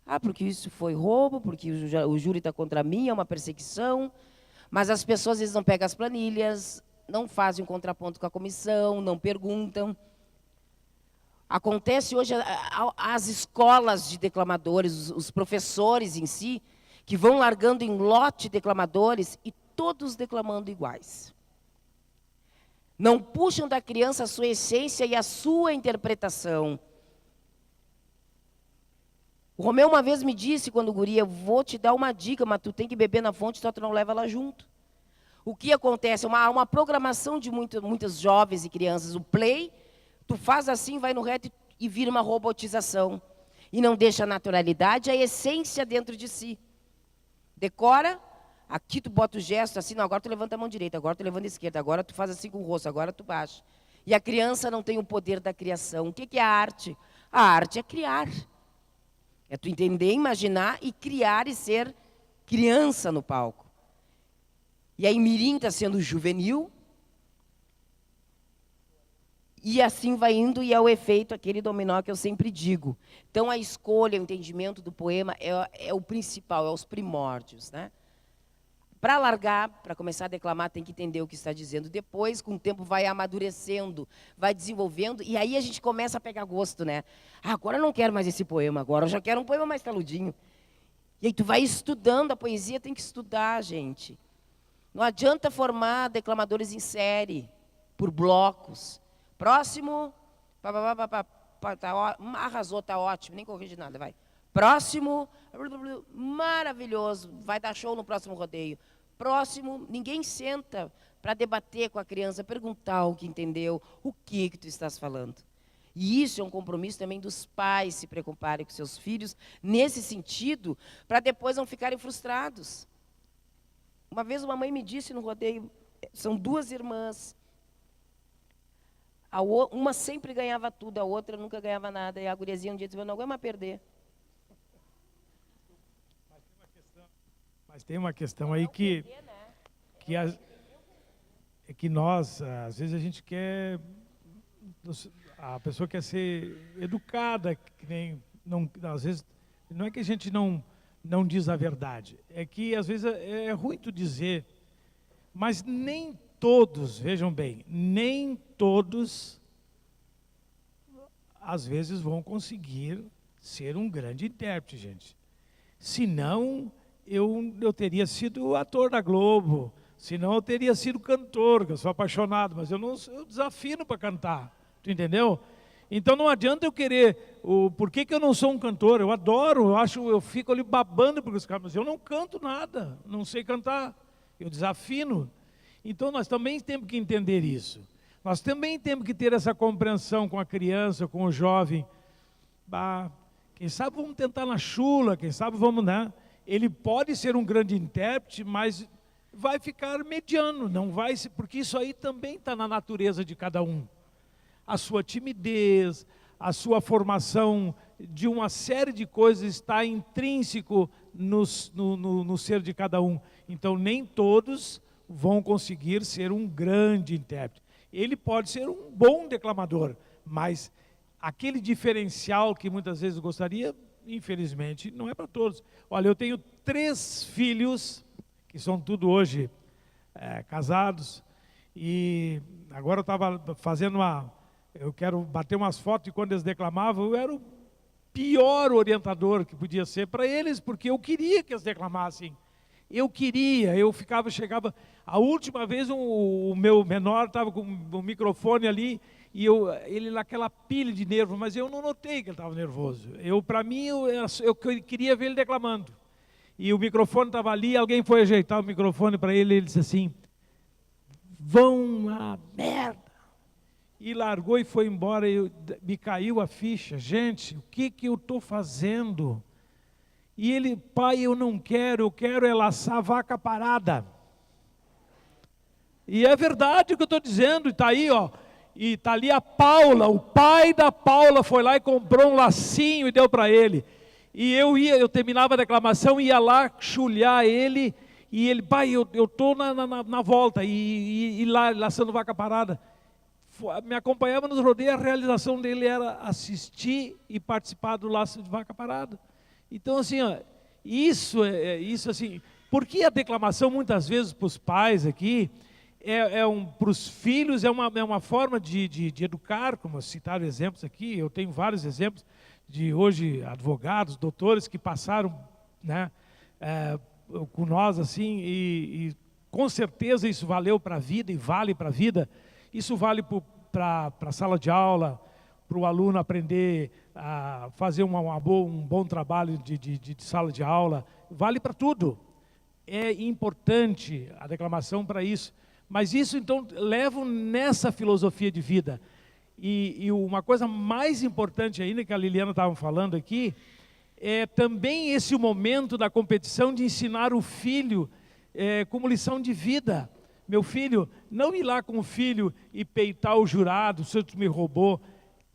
Ah, porque isso foi roubo, porque o júri está contra mim, é uma perseguição. Mas as pessoas às vezes não pegam as planilhas, não fazem um contraponto com a comissão, não perguntam. Acontece hoje as escolas de declamadores, os professores em si, que vão largando em lote declamadores e todos declamando iguais. Não puxam da criança a sua essência e a sua interpretação. O Romeu uma vez me disse, quando guria, eu vou te dar uma dica, mas tu tem que beber na fonte, só tu não leva ela junto. O que acontece? Uma programação de muitas jovens e crianças. O play, tu faz assim, vai no reto e vira uma robotização. E não deixa a naturalidade, a essência dentro de si. Decora, aqui tu bota o gesto assim, não, agora tu levanta a mão direita, agora tu levanta a esquerda, agora tu faz assim com o rosto, agora tu baixa. E a criança não tem o poder da criação. O que é a arte? A arte é criar. É tu entender, imaginar e criar e ser criança no palco. E aí Mirim está sendo juvenil. E assim vai indo e é o efeito, aquele dominó que eu sempre digo. Então a escolha, o entendimento do poema é o principal, é os primórdios, né? Para largar, para começar a declamar, tem que entender o que está dizendo. Depois, com o tempo, vai amadurecendo, vai desenvolvendo, e aí a gente começa a pegar gosto, né? Ah, agora eu não quero mais esse poema, agora eu já quero um poema mais taludinho. E aí tu vai estudando, a poesia tem que estudar, gente. Não adianta formar declamadores em série, por blocos. Próximo, arrasou, tá ótimo, nem corrige nada, vai. Próximo, maravilhoso, vai dar show no próximo rodeio. Próximo, ninguém senta para debater com a criança, perguntar o que entendeu, o que tu estás falando. E isso é um compromisso também dos pais se preocuparem com seus filhos, nesse sentido, para depois não ficarem frustrados. Uma vez uma mãe me disse no rodeio, são duas irmãs, uma sempre ganhava tudo, a outra nunca ganhava nada, e a guriazinha um dia disse, eu não aguento mais perder. Mas tem uma questão aí que nós, às vezes a gente quer, a pessoa quer ser educada, que nem, não, às vezes, não é que a gente não diz a verdade, é que às vezes é ruim tu dizer, mas nem todos, vejam bem, nem todos, às vezes vão conseguir ser um grande intérprete, gente. Senão, eu teria sido ator da Globo, senão eu teria sido cantor, que eu sou apaixonado, mas eu desafino para cantar, tu entendeu? Então não adianta eu querer, por que eu não sou um cantor? Eu adoro, eu fico ali babando porque os caras, mas eu não canto nada, não sei cantar, eu desafino. Então nós também temos que entender isso. Nós também temos que ter essa compreensão com a criança, com o jovem. Quem sabe vamos tentar na chula, quem sabe vamos, né? Ele pode ser um grande intérprete, mas vai ficar mediano, não vai, porque isso aí também está na natureza de cada um. A sua timidez, a sua formação de uma série de coisas está intrínseco no ser de cada um. Então nem todos vão conseguir ser um grande intérprete. Ele pode ser um bom declamador, mas aquele diferencial que muitas vezes gostaria, infelizmente, não é para todos. Olha, eu tenho 3 filhos, que são tudo hoje casados, e agora eu estava fazendo eu quero bater umas fotos de quando eles declamavam, eu era o pior orientador que podia ser para eles, porque eu queria que eles declamassem. Chegava, a última vez o meu menor estava com o microfone ali, e ele naquela pilha de nervo, mas eu não notei que ele estava nervoso. Para mim, eu queria ver ele declamando. E o microfone estava ali, alguém foi ajeitar o microfone para ele, e ele disse assim, vão a merda. E largou e foi embora, me caiu a ficha. Gente, o que eu estou fazendo? E ele, pai, eu não quero, eu quero é laçar a vaca parada. E é verdade o que eu estou dizendo, e está aí, ó. E está ali a Paula, o pai da Paula foi lá e comprou um lacinho e deu para ele. E eu terminava a declamação, ia lá chulhar ele, e ele, pai, eu estou na volta, e lá, laçando vaca parada. Me acompanhava nos rodeios, a realização dele era assistir e participar do laço de vaca parada. Então, assim, ó, isso assim, porque a declamação, muitas vezes, para os pais aqui, para os filhos, é uma forma de educar, como citaram exemplos aqui, eu tenho vários exemplos de hoje advogados, doutores que passaram, né, com nós assim, e com certeza isso valeu para a vida e vale para a vida. Isso vale para a sala de aula, para o aluno aprender a fazer um bom trabalho de sala de aula, vale para tudo. É importante a declamação para isso. Mas isso, então, leva nessa filosofia de vida. E uma coisa mais importante ainda que a Liliana estava falando aqui, é também esse momento da competição de ensinar o filho como lição de vida. Meu filho, não ir lá com o filho e peitar o jurado, se tu me roubou.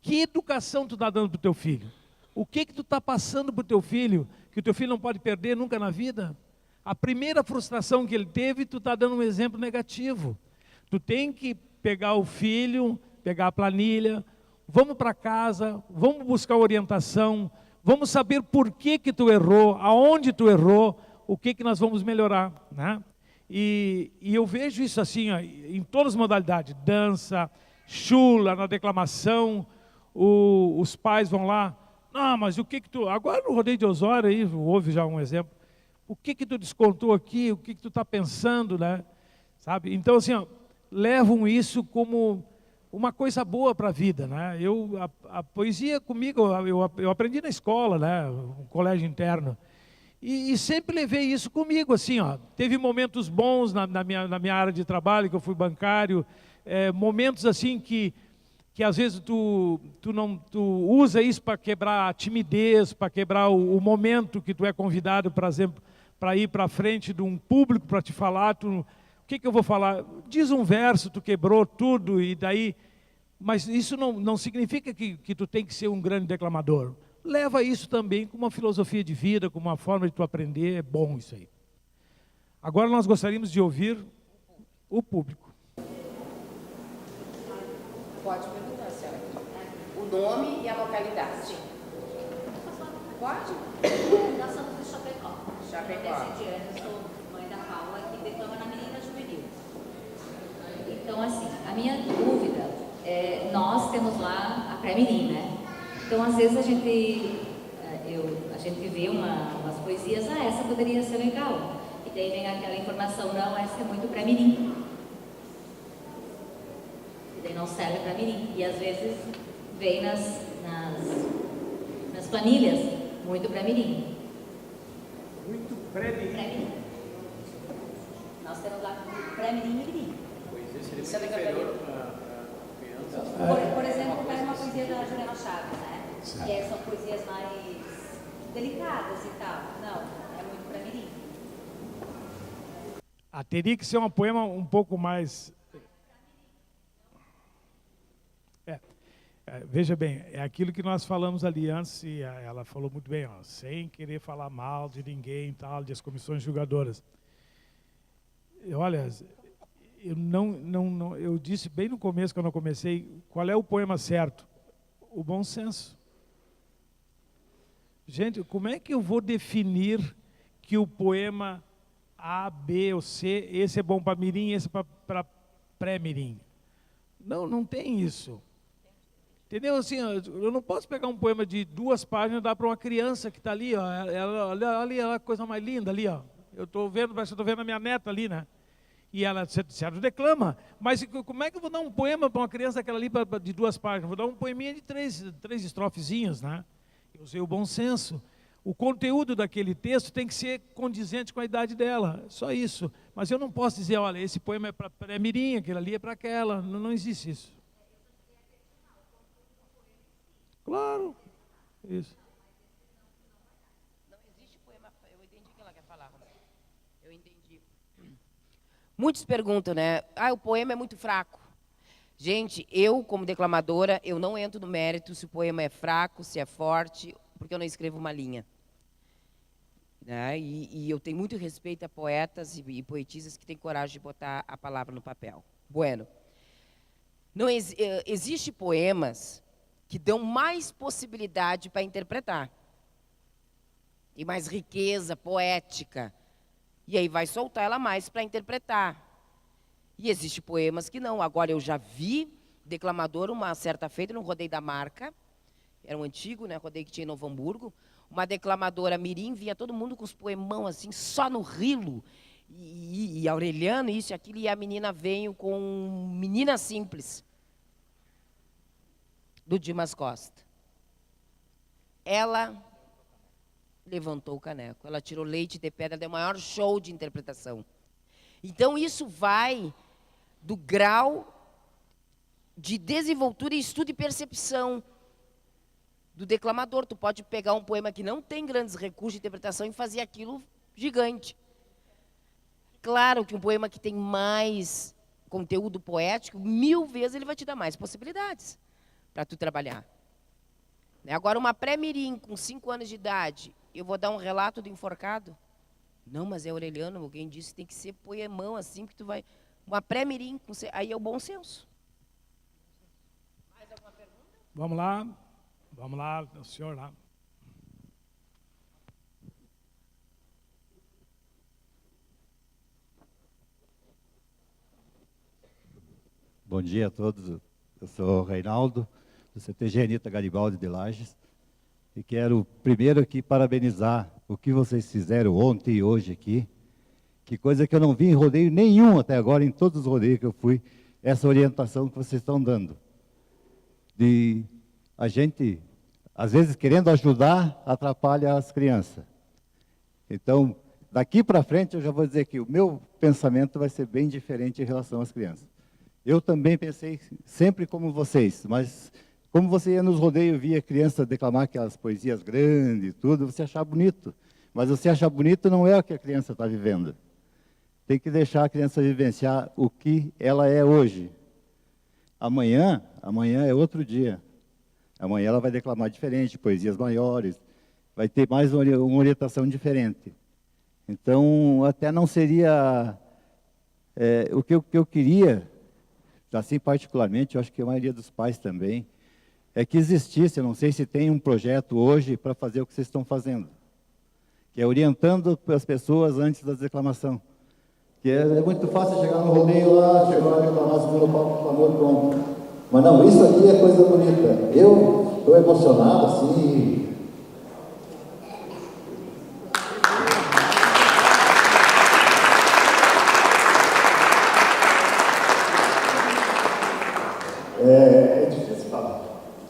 Que educação tu está dando para o teu filho? O que tu está passando para o teu filho, que o teu filho não pode perder nunca na vida? A primeira frustração que ele teve, tu está dando um exemplo negativo. Tu tem que pegar o filho, pegar a planilha, vamos para casa, vamos buscar orientação, vamos saber por que tu errou, aonde tu errou, o que nós vamos melhorar, né? E eu vejo isso assim, ó, em todas as modalidades, dança, chula, na declamação, os pais vão lá, mas o que tu, agora no rodeio de Osório, aí, houve já um exemplo, o que tu descontou aqui, o que tu está pensando, né? Sabe? Então assim, ó, levam isso como uma coisa boa para a vida, né? A poesia comigo, eu aprendi na escola, né? Um colégio interno. E sempre levei isso comigo, assim, ó. Teve momentos bons na minha área de trabalho, que eu fui bancário, momentos assim que às vezes tu usa isso para quebrar a timidez, para quebrar o momento que tu é convidado, por exemplo, para ir para frente de um público para te falar, o que eu vou falar? Diz um verso, tu quebrou tudo e daí... Mas isso não significa que tu tem que ser um grande declamador. Leva isso também como uma filosofia de vida, como uma forma de tu aprender, é bom isso aí. Agora nós gostaríamos de ouvir o público. Pode perguntar, senhora. O nome e a localidade. Pode? Nós somos de Chapecó. Eu sou mãe da Paula, que declama na Menina Juvenil. Então, assim, a minha dúvida nós temos lá a pré-mirim, né? Então, às vezes a gente vê umas poesias, essa poderia ser legal. E daí vem aquela informação, não, essa é muito pré-mirim. E daí não serve para mirim. E às vezes vem nas planilhas, muito pré-mirim. Muito pré-mirim. Nós temos lá pré-mirim e mirim. Isso é legal. Por exemplo, pega uma poesia da Juliana Chaves, né? Que são poesias mais delicadas e tal. Não, é muito para mirim. Teria que ser um poema um pouco mais... veja bem, é aquilo que nós falamos ali antes, e ela falou muito bem, ó, sem querer falar mal de ninguém, tal, das comissões julgadoras. Olha, eu disse bem no começo, quando eu comecei, qual é o poema certo? O bom senso. Gente, como é que eu vou definir que o poema A, B ou C, esse é bom para mirim, esse é para pré-mirim? Não tem isso. Entendeu? Assim, eu não posso pegar um poema de 2 páginas e dar para uma criança que está ali, ó, ali, a coisa mais linda ali, ó. Eu estou vendo, parece que eu estou vendo a minha neta ali, né? E ela, certo, declama. Mas como é que eu vou dar um poema para uma criança daquela ali de 2 páginas? Vou dar um poeminha de 3 estrofezinhas, né? Eu usei o bom senso. O conteúdo daquele texto tem que ser condizente com a idade dela, só isso. Mas eu não posso dizer, olha, esse poema é para a mirim, aquele ali é para aquela. Não existe isso. Claro, isso. Não existe poema, eu entendi o que ela quer falar. Eu entendi. Muitos perguntam, né? O poema é muito fraco. Gente, eu, como declamadora, eu não entro no mérito se o poema é fraco, se é forte, porque eu não escrevo uma linha. Né? E eu tenho muito respeito a poetas e poetisas que têm coragem de botar a palavra no papel. Bueno. Não existe poemas que dão mais possibilidade para interpretar. E mais riqueza poética. E aí vai soltar ela mais para interpretar. E existe poemas que não. Agora, eu já vi declamador, uma certa feita, no rodeio da Marca, era um antigo, né, rodeio que tinha em Novo Hamburgo, uma declamadora mirim, vinha todo mundo com os poemão assim, só no rilo, e Aureliano, isso e aquilo, e a menina veio com Menina Simples, do Dimas Costa. Ela levantou o caneco, ela tirou leite de pedra, deu o maior show de interpretação. Então, isso vai do grau de desenvoltura, estudo e percepção do declamador. Tu pode pegar um poema que não tem grandes recursos de interpretação e fazer aquilo gigante. Claro que um poema que tem mais conteúdo poético, 1000 vezes ele vai te dar mais possibilidades para tu trabalhar. Agora, uma pré-mirim com 5 anos de idade, eu vou dar um relato do enforcado? Não, mas é Aureliano, alguém disse que tem que ser poemão assim, que tu vai... Uma pré-mirim, aí é o bom senso. Mais alguma pergunta? Vamos lá, o senhor lá. Bom dia a todos, eu sou o Reinaldo, do CTG Anitta Garibaldi de Lages, e quero primeiro aqui parabenizar o que vocês fizeram ontem e hoje aqui, que coisa que eu não vi em rodeio nenhum até agora, em todos os rodeios que eu fui, essa orientação que vocês estão dando. De a gente, às vezes, querendo ajudar, atrapalha as crianças. Então, daqui para frente, eu já vou dizer que o meu pensamento vai ser bem diferente em relação às crianças. Eu também pensei sempre como vocês, mas como você ia nos rodeios, via criança declamar aquelas poesias grandes e tudo, você achava bonito. Mas você achar bonito não é o que a criança está vivendo. Tem que deixar a criança vivenciar o que ela é hoje. Amanhã é outro dia. Amanhã ela vai declamar diferente, poesias maiores, vai ter mais uma orientação diferente. Então, até não seria... o que eu queria, assim particularmente, eu acho que a maioria dos pais também, é que existisse, eu não sei se tem um projeto hoje para fazer o que vocês estão fazendo, que é orientando as pessoas antes da declamação. Que é muito fácil chegar no rodeio lá, chegar lá, declamar, segundo o palco, clamou, pronto. Mas não, isso aqui é coisa bonita. Eu estou emocionado, assim. É difícil falar,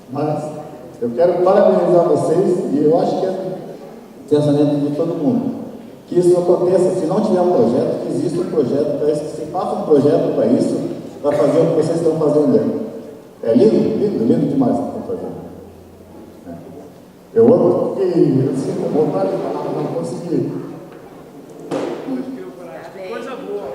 mas eu quero parabenizar vocês, e eu acho que é o pensamento de todo mundo. Que isso aconteça, se não tiver um projeto, que exista um projeto para isso, que se faça um projeto para isso, para fazer o que vocês estão fazendo. É lindo, lindo, lindo demais o que estão fazendo. Eu amo porque, assim, com vontade de falar, não consegui. Coisa boa.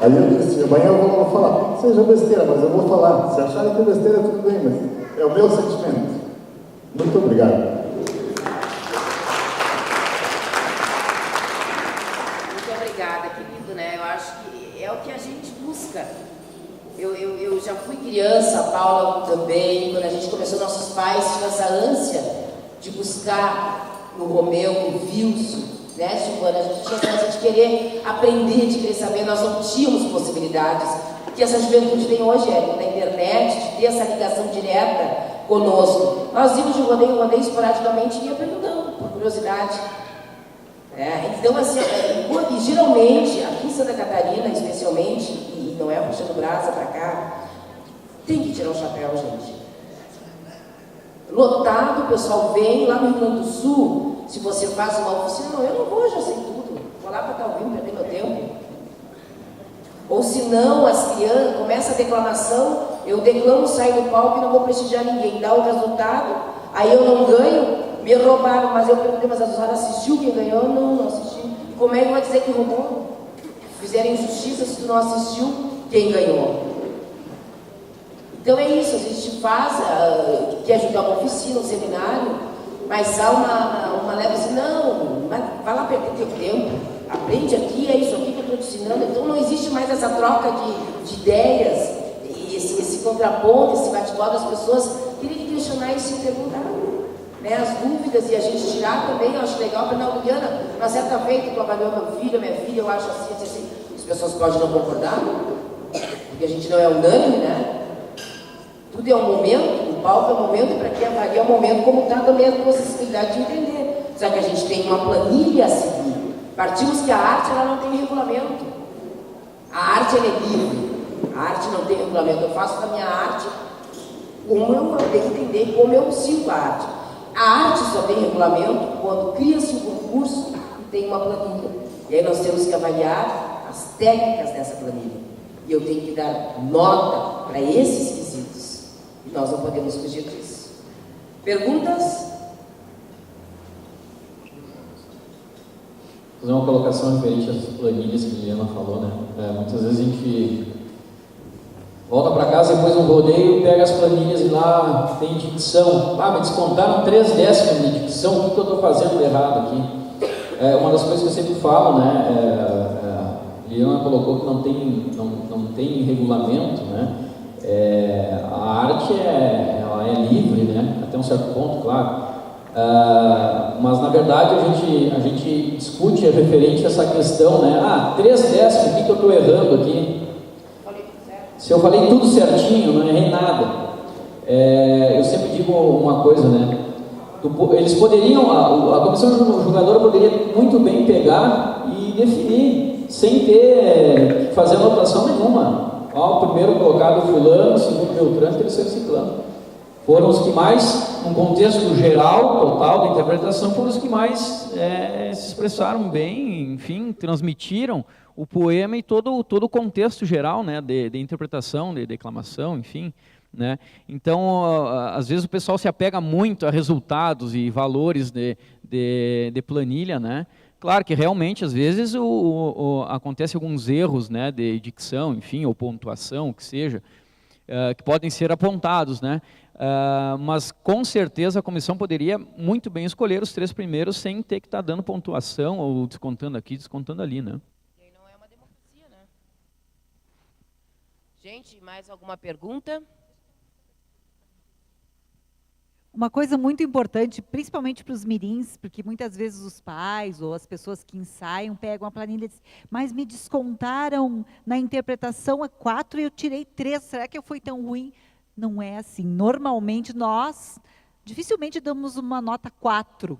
Aí eu disse, amanhã eu vou falar, seja besteira, mas eu vou falar. Se acharem que é besteira, tudo bem, mas é o meu sentimento. Muito obrigado. Muito obrigada, querido, né? Eu acho que é o que a gente busca. Eu já fui criança, a Paula também, quando a gente começou, nossos pais tinham essa ânsia de buscar no Romeu, no Wilson, né, Silvana? A gente tinha essa ânsia de querer aprender, de querer saber, nós não tínhamos possibilidades que essa juventude tem hoje, na internet, de ter essa ligação direta conosco. Nós íamos de rodeio esporadicamente e ia perguntando, por curiosidade. Então, assim, e geralmente, aqui em Santa Catarina, especialmente, e não é puxando brasa para cá, tem que tirar o chapéu, gente. Lotado, o pessoal vem lá no Rio Grande do Sul, se você faz uma oficina, não, eu não vou, já sei tudo, vou lá para Calvino, perder meu tempo. Ou se não, as crianças, começa a declamação, eu declamo, saio do palco e não vou prestigiar ninguém, dá o resultado, aí eu não ganho, me roubaram, mas eu perguntei, mas a senhora assistiu quem ganhou? Não assisti. E como é que vai dizer que roubou? Fizeram injustiça se tu não assistiu quem ganhou. Então é isso, a gente faz, quer ajudar uma oficina, um seminário, mas há uma leva assim, não, vai lá perder teu tempo, aprende aqui, é isso aqui que eu estou te ensinando. Então não existe mais essa troca de ideias, esse contraponto, esse bate-bola das pessoas. Queria que questionar isso e perguntar, né, as dúvidas e a gente tirar também. Eu acho legal para não, Juliana, uma certa feita tu avaliou meu filho, minha filha, eu acho assim, as pessoas podem não concordar, porque a gente não é unânime, né? Tudo é um momento, o palco é um momento, para quem avalia o momento, como está também a possibilidade de entender. Só que a gente tem uma planilha a seguir. Partimos que a arte ela não tem regulamento. A arte ela é livre. A arte não tem regulamento. Eu faço da minha arte como eu tenho que entender como eu sigo a arte. A arte só tem regulamento quando cria-se um concurso e tem uma planilha. E aí nós temos que avaliar as técnicas dessa planilha. E eu tenho que dar nota para esses quesitos. E nós não podemos fugir disso. Perguntas? Vou fazer uma colocação referente às planilhas que a Liliana falou, né? Muitas vezes a gente volta para casa depois do rodeio, pega as planilhas e lá tem dicção. Me descontaram 3 décimos de dicção, o que eu estou fazendo de errado aqui? Uma das coisas que eu sempre falo, né? A Liliana colocou que não tem regulamento, né? A arte ela é livre, né? Até um certo ponto, claro. Mas na verdade a gente discute referente a essa questão, né? 3 décimos, o que eu estou errando aqui? Se eu falei tudo certinho, não errei nada. Eu sempre digo uma coisa, né? Eles poderiam, a comissão julgadora poderia muito bem pegar e definir, sem ter que fazer anotação nenhuma. O primeiro colocado fulano, o segundo Beltrano, o terceiro ciclano. Foram os que mais, num contexto geral, total da interpretação, foram os que mais se expressaram bem, enfim, transmitiram o poema e todo o contexto geral, né, de interpretação, de declamação, enfim, né. Então, às vezes o pessoal se apega muito a resultados e valores de planilha, né. Claro que realmente, às vezes, acontece alguns erros, né, de dicção, enfim, ou pontuação, o que seja, que podem ser apontados, né. Mas com certeza a comissão poderia muito bem escolher os 3 primeiros sem ter que estar dando pontuação ou descontando aqui, descontando ali, né? E aí não é uma democracia, né? Gente, mais alguma pergunta? Uma coisa muito importante, principalmente para os mirins, porque muitas vezes os pais ou as pessoas que ensaiam pegam a planilha e dizem, mas me descontaram na interpretação 4 e eu tirei 3, será que eu fui tão ruim? Não é assim. Normalmente nós dificilmente damos uma nota 4,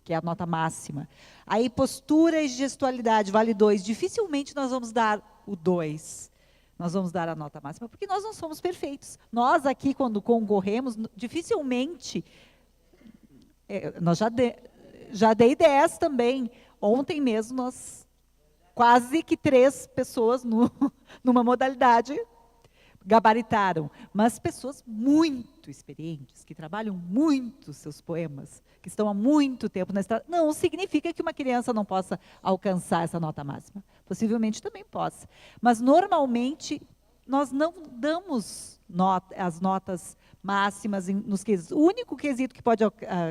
que é a nota máxima. Aí postura e gestualidade vale 2, dificilmente nós vamos dar o 2. Nós vamos dar a nota máxima, porque nós não somos perfeitos. Nós aqui, quando concorremos, dificilmente, nós já dei 10 também. Ontem mesmo, nós quase que 3 pessoas numa modalidade gabaritaram. Mas pessoas muito experientes, que trabalham muito seus poemas, que estão há muito tempo na estrada, não significa que uma criança não possa alcançar essa nota máxima. Possivelmente também possa. Mas, normalmente, nós não damos as notas máximas nos quesitos. O único quesito que pode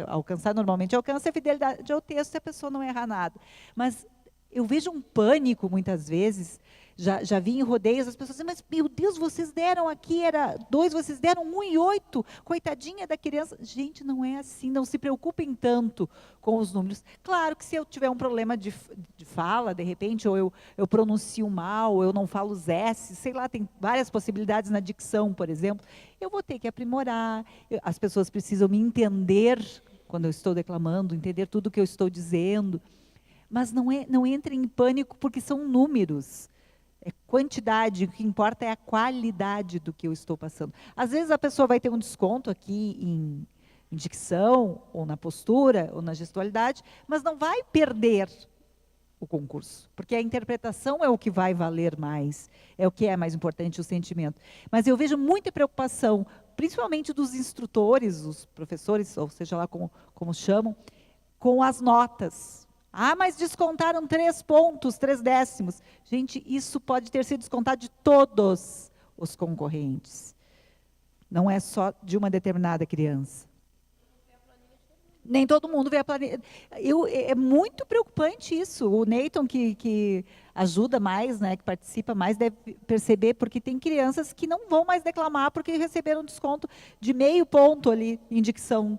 alcançar, normalmente alcança, é a fidelidade ao texto, se a pessoa não errar nada. Mas Eu vejo um pânico, muitas vezes, já vi em rodeios, as pessoas dizem, mas, meu Deus, vocês deram aqui, era 2, vocês deram 1,8, coitadinha da criança. Gente, não é assim, não se preocupem tanto com os números. Claro que se eu tiver um problema de fala, de repente, ou eu pronuncio mal, ou eu não falo os S, sei lá, tem várias possibilidades na dicção, por exemplo, eu vou ter que aprimorar, as pessoas precisam me entender quando eu estou declamando, entender tudo o que eu estou dizendo, mas não entrem em pânico porque são números. É quantidade, o que importa é a qualidade do que eu estou passando. Às vezes a pessoa vai ter um desconto aqui em dicção, ou na postura, ou na gestualidade, mas não vai perder o concurso, porque a interpretação é o que vai valer mais, é o que é mais importante, o sentimento. Mas eu vejo muita preocupação, principalmente dos instrutores, os professores, ou seja lá como chamam, com as notas. Ah, mas descontaram 3 pontos, 3 décimos. Gente, isso pode ter sido descontado de todos os concorrentes. Não é só de uma determinada criança. Nem todo mundo vê a planilha. É muito preocupante isso. O Neyton, que ajuda mais, né, que participa mais, deve perceber, porque tem crianças que não vão mais declamar porque receberam desconto de meio ponto ali em dicção.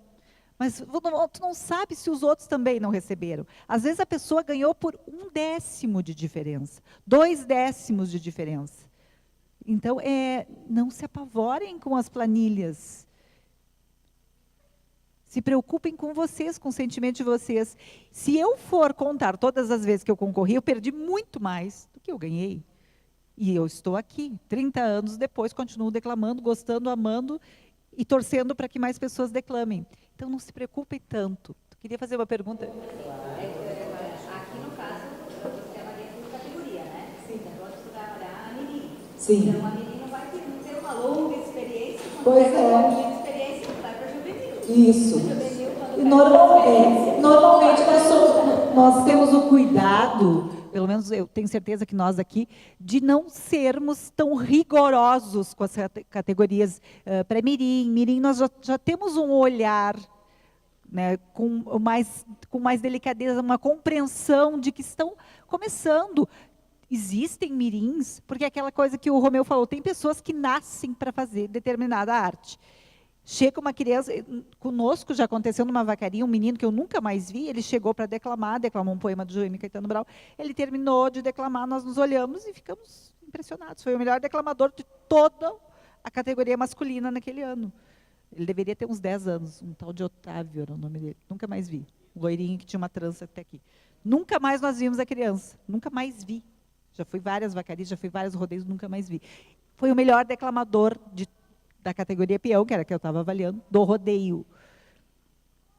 Mas tu não sabe se os outros também não receberam. Às vezes a pessoa ganhou por 1 décimo de diferença, 2 décimos de diferença. Então, não se apavorem com as planilhas. Se preocupem com vocês, com o sentimento de vocês. Se eu for contar todas as vezes que eu concorri, eu perdi muito mais do que eu ganhei. E eu estou aqui, 30 anos depois, continuo declamando, gostando, amando e torcendo para que mais pessoas declamem. Então, não se preocupem tanto. Eu queria fazer uma pergunta. Aqui, no caso, você avalia por categoria, né? Sim. Então, você vai avaliar a menina. Sim. Então, a menina vai ter uma longa experiência. Pois é. Uma longa experiência, vai para a juvenil. Isso. E normalmente nós temos o cuidado, Pelo menos eu tenho certeza que nós aqui, de não sermos tão rigorosos com as categorias pré-mirim. Mirim, nós já temos um olhar, né, com mais delicadeza, uma compreensão de que estão começando. Existem mirins, porque é aquela coisa que o Romeu falou, tem pessoas que nascem para fazer determinada arte. Chega uma criança, conosco já aconteceu numa vacaria, um menino que eu nunca mais vi, ele chegou para declamar, declamou um poema do Jaime Caetano Brau, ele terminou de declamar, nós nos olhamos e ficamos impressionados. Foi o melhor declamador de toda a categoria masculina naquele ano. Ele deveria ter uns 10 anos, um tal de Otávio era o nome dele, nunca mais vi. Um loirinho que tinha uma trança até aqui. Nunca mais nós vimos a criança, nunca mais vi. Já fui várias vacarias, já fui vários rodeios, nunca mais vi. Foi o melhor declamador da categoria peão, que era a que eu estava avaliando, do rodeio.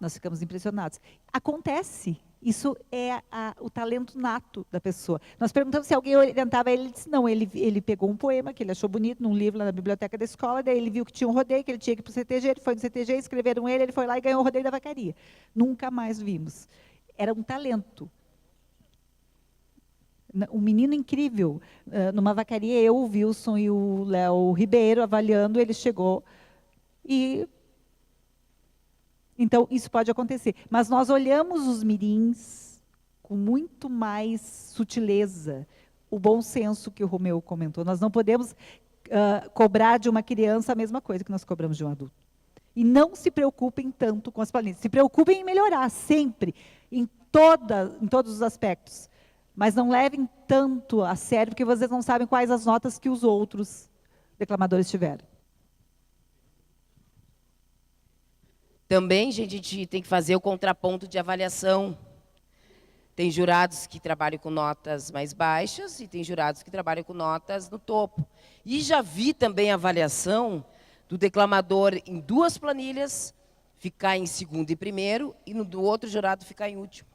Nós ficamos impressionados. Acontece, isso é o talento nato da pessoa. Nós perguntamos se alguém orientava ele, disse não, ele pegou um poema que ele achou bonito, num livro lá na biblioteca da escola, daí ele viu que tinha um rodeio, que ele tinha que ir para o CTG, ele foi no CTG, escreveram ele foi lá e ganhou o rodeio da vacaria. Nunca mais vimos. Era um talento. Um menino incrível. Numa vacaria, eu, o Wilson e o Léo Ribeiro avaliando, ele chegou e... Então, isso pode acontecer. Mas nós olhamos os mirins com muito mais sutileza, o bom senso que o Romeu comentou. Nós não podemos cobrar de uma criança a mesma coisa que nós cobramos de um adulto. E não se preocupem tanto com as planilhas. Se preocupem em melhorar, sempre, em todos os aspectos. Mas não levem tanto a sério, porque vocês não sabem quais as notas que os outros declamadores tiveram. Também, gente, a gente tem que fazer o contraponto de avaliação. Tem jurados que trabalham com notas mais baixas e tem jurados que trabalham com notas no topo. E já vi também a avaliação do declamador em 2 planilhas, ficar em segundo e primeiro, e no do outro jurado ficar em último.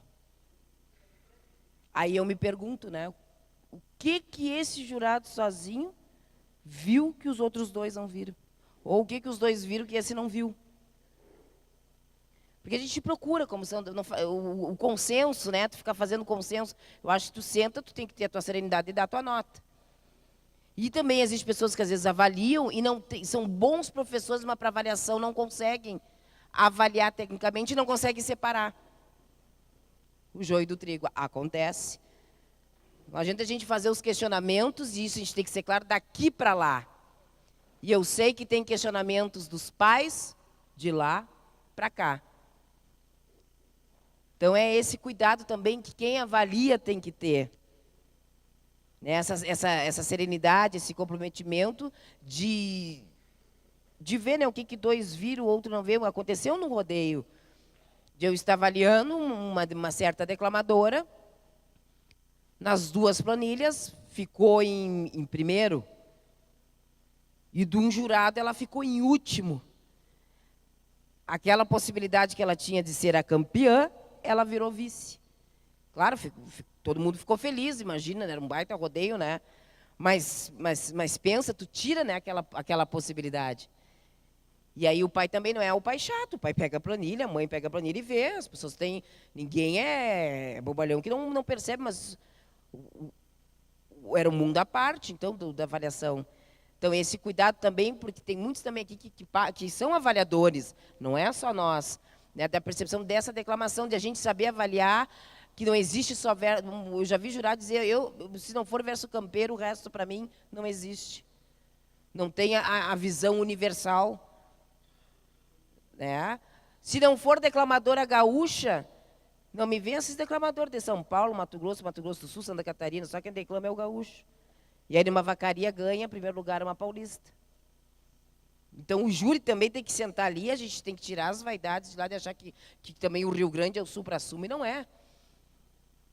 Aí eu me pergunto, né, o que esse jurado sozinho viu que os outros 2 não viram? Ou o que os 2 viram que esse não viu? Porque a gente procura como o consenso, né? Tu fica fazendo consenso. Eu acho que tu senta, tu tem que ter a tua serenidade e dar a tua nota. E também existem pessoas que às vezes avaliam e não são bons professores, mas para avaliação não conseguem avaliar tecnicamente e não conseguem separar o joio do trigo. Acontece. Não adianta a gente fazer os questionamentos, e isso a gente tem que ser claro daqui para lá. E eu sei que tem questionamentos dos pais de lá para cá. Então é esse cuidado também que quem avalia tem que ter. Né? Essa serenidade, esse comprometimento de ver, né, o que dois viram, o outro não vê. Aconteceu no rodeio. Eu estava avaliando uma certa declamadora, nas 2 planilhas, ficou em primeiro, e de um jurado ela ficou em último. Aquela possibilidade que ela tinha de ser a campeã, ela virou vice. Claro, todo mundo ficou feliz, imagina, era um baita rodeio, né? Mas pensa, tu tira, né, aquela possibilidade. E aí o pai também não é o pai chato, o pai pega a planilha, a mãe pega a planilha e vê, as pessoas têm... Ninguém é bobalhão que não percebe, mas era um mundo à parte, então, da avaliação. Então, esse cuidado também, porque tem muitos também aqui que são avaliadores, não é só nós, né, da percepção dessa declamação, de a gente saber avaliar, que não existe só... Eu já vi jurado dizer, se não for verso campeiro, o resto, para mim, não existe. Não tem a visão universal. Né? Se não for declamadora gaúcha, não me venha esses declamadores de São Paulo, Mato Grosso do Sul, Santa Catarina, só quem declama é o gaúcho. E aí, numa vacaria, ganha, em primeiro lugar, uma paulista. Então, o júri também tem que sentar ali, a gente tem que tirar as vaidades de lá de achar que também o Rio Grande é o supra-sumo, e não é.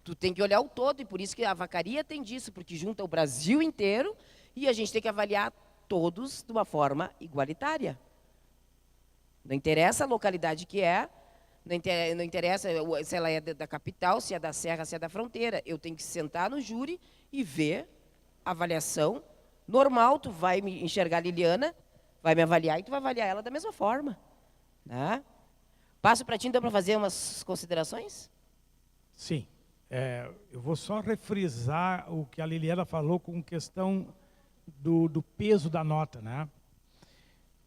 Tu tem que olhar o todo, e por isso que a vacaria tem disso, porque junta o Brasil inteiro, e a gente tem que avaliar todos de uma forma igualitária. Não interessa a localidade que é, não interessa se ela é da capital, se é da serra, se é da fronteira. Eu tenho que sentar no júri e ver a avaliação normal. Tu vai me enxergar a Liliana, vai me avaliar e tu vai avaliar ela da mesma forma. Né? Passo para ti, então, para fazer umas considerações? Sim. Eu vou só refrisar o que a Liliana falou com questão do peso da nota, né?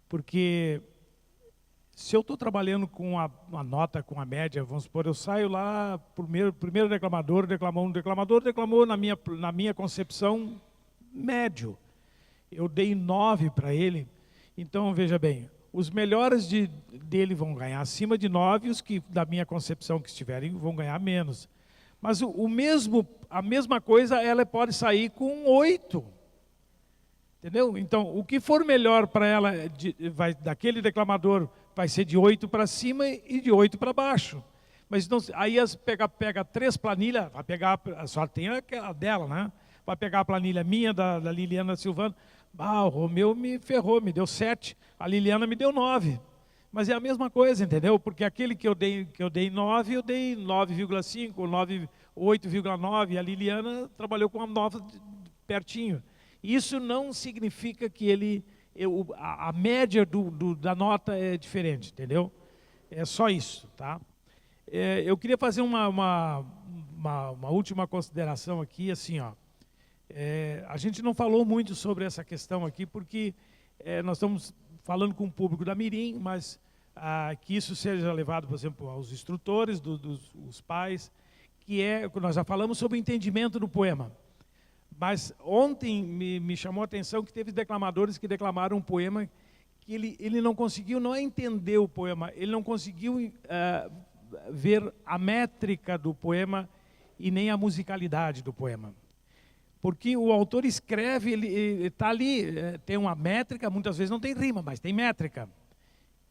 Porque se eu estou trabalhando com uma nota, com a média, vamos supor, eu saio lá, primeiro declamador declamou na minha concepção médio. Eu dei 9 para ele, então veja bem, os melhores dele vão ganhar acima de 9, os que da minha concepção que estiverem vão ganhar menos. Mas a mesma coisa, ela pode sair com 8. Entendeu? Então, o que for melhor para ela, daquele declamador, vai ser de 8 para cima e de 8 para baixo. Mas então, aí pega 3 planilhas, vai pegar, só tem a dela, né? Vai pegar a planilha minha, da Liliana Silvano. O Romeu me ferrou, me deu 7, a Liliana me deu 9. Mas é a mesma coisa, entendeu? Porque aquele que eu dei 9, eu dei 9,5, 8,9, a Liliana trabalhou com a 9 pertinho. Isso não significa que a média da nota é diferente, entendeu? É só isso, tá? Eu queria fazer uma última consideração aqui, assim, ó. A gente não falou muito sobre essa questão aqui, porque nós estamos falando com o público da Mirim, mas que isso seja levado, por exemplo, aos instrutores, dos pais, nós já falamos sobre o entendimento do poema. Mas ontem me chamou a atenção que teve declamadores que declamaram um poema que ele não conseguiu, não é entender o poema, ele não conseguiu ver a métrica do poema e nem a musicalidade do poema. Porque o autor escreve, ele está ali, tem uma métrica, muitas vezes não tem rima, mas tem métrica.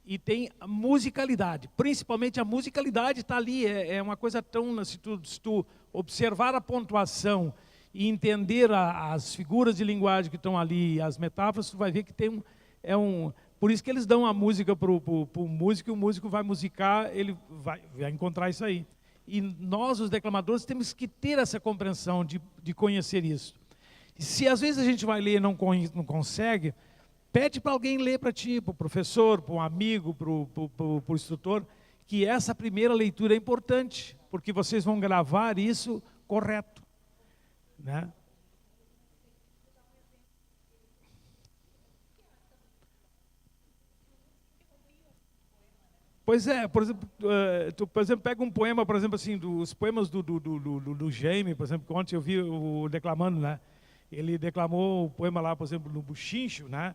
E tem a musicalidade, principalmente a musicalidade está ali, é uma coisa tão... Se tu observar a pontuação e entender as figuras de linguagem que estão ali, as metáforas, tu vai ver que tem por isso que eles dão a música para o músico, e o músico vai musicar, ele vai encontrar isso aí. E nós, os declamadores, temos que ter essa compreensão de conhecer isso. Se às vezes a gente vai ler e não consegue, pede para alguém ler para ti, para o professor, para um amigo, para o instrutor, que essa primeira leitura é importante, porque vocês vão gravar isso correto. Né? Pois é, por exemplo, tu, por exemplo, pega um poema, por exemplo, assim, dos poemas do Jaime, por exemplo, que ontem eu vi o declamando, né? Ele declamou o poema lá, por exemplo, no Buchincho, né?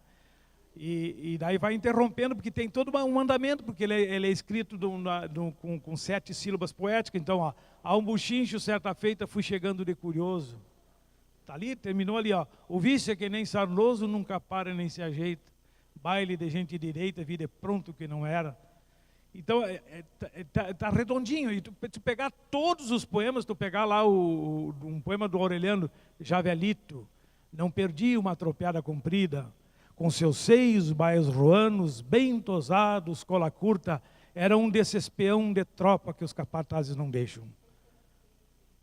E daí vai interrompendo, porque tem todo um andamento, porque ele é escrito com 7 sílabas poéticas. Então, ó, a um buchincho, certa feita, fui chegando de curioso. Tá ali, terminou ali, ó. O vício é que nem sarnoso, nunca para nem se ajeita. Baile de gente direita, vida é pronto que não era. Então, tá redondinho. E tu pegar todos os poemas, tu pegar lá um poema do Aureliano, Javelito, não perdi uma tropiada comprida, com seus seios baios roanos, bem tosados, cola curta, era um desses peão de tropa que os capatazes não deixam.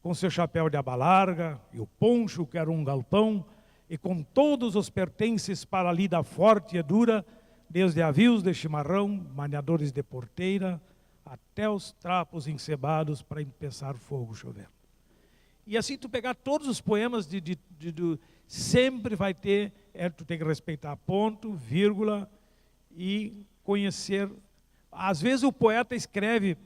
Com seu chapéu de aba larga, e o poncho que era um galpão, e com todos os pertences para a lida forte e dura, desde avios de chimarrão, maniadores de porteira, até os trapos encebados para empeçar fogo chover. E assim tu pegar todos os poemas, sempre vai ter, tu tem que respeitar ponto, vírgula e conhecer. Às vezes o poeta escreve,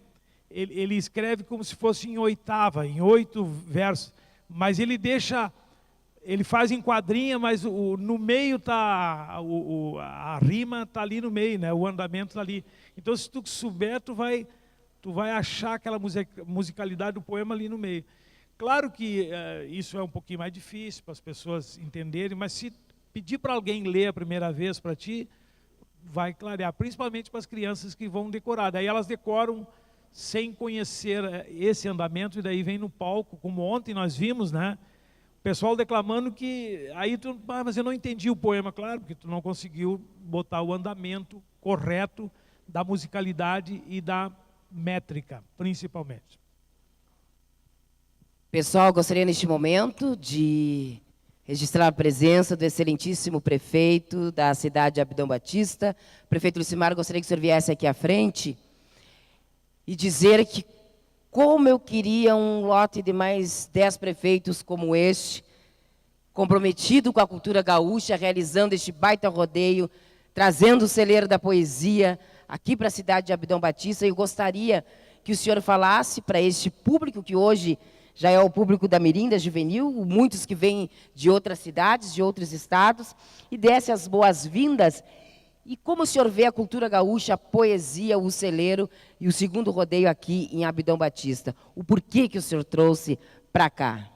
ele escreve como se fosse em oitava, em 8 versos, mas ele deixa, ele faz em quadrinha, mas no meio tá, a rima está ali no meio, né? O andamento está ali. Então se tu souber, tu vai achar aquela musicalidade do poema ali no meio. Claro que isso é um pouquinho mais difícil para as pessoas entenderem, mas se pedir para alguém ler a primeira vez para ti, vai clarear, principalmente para as crianças que vão decorar. Daí elas decoram sem conhecer esse andamento, e daí vem no palco, como ontem nós vimos, né? O pessoal declamando que, aí tu, mas eu não entendi o poema, claro, porque tu não conseguiu botar o andamento correto da musicalidade e da métrica, principalmente. Pessoal, gostaria neste momento de registrar a presença do excelentíssimo prefeito da cidade de Abdão Batista. Prefeito Lucimar, gostaria que o senhor viesse aqui à frente e dizer que como eu queria um lote de mais 10 prefeitos como este, comprometido com a cultura gaúcha, realizando este baita rodeio, trazendo o celeiro da poesia aqui para a cidade de Abdão Batista. Eu gostaria que o senhor falasse para este público que hoje já é o público da Mirinda Juvenil, muitos que vêm de outras cidades, de outros estados, e desse as boas-vindas. E como o senhor vê a cultura gaúcha, a poesia, o celeiro e o segundo rodeio aqui em Abdão Batista? O porquê que o senhor trouxe para cá?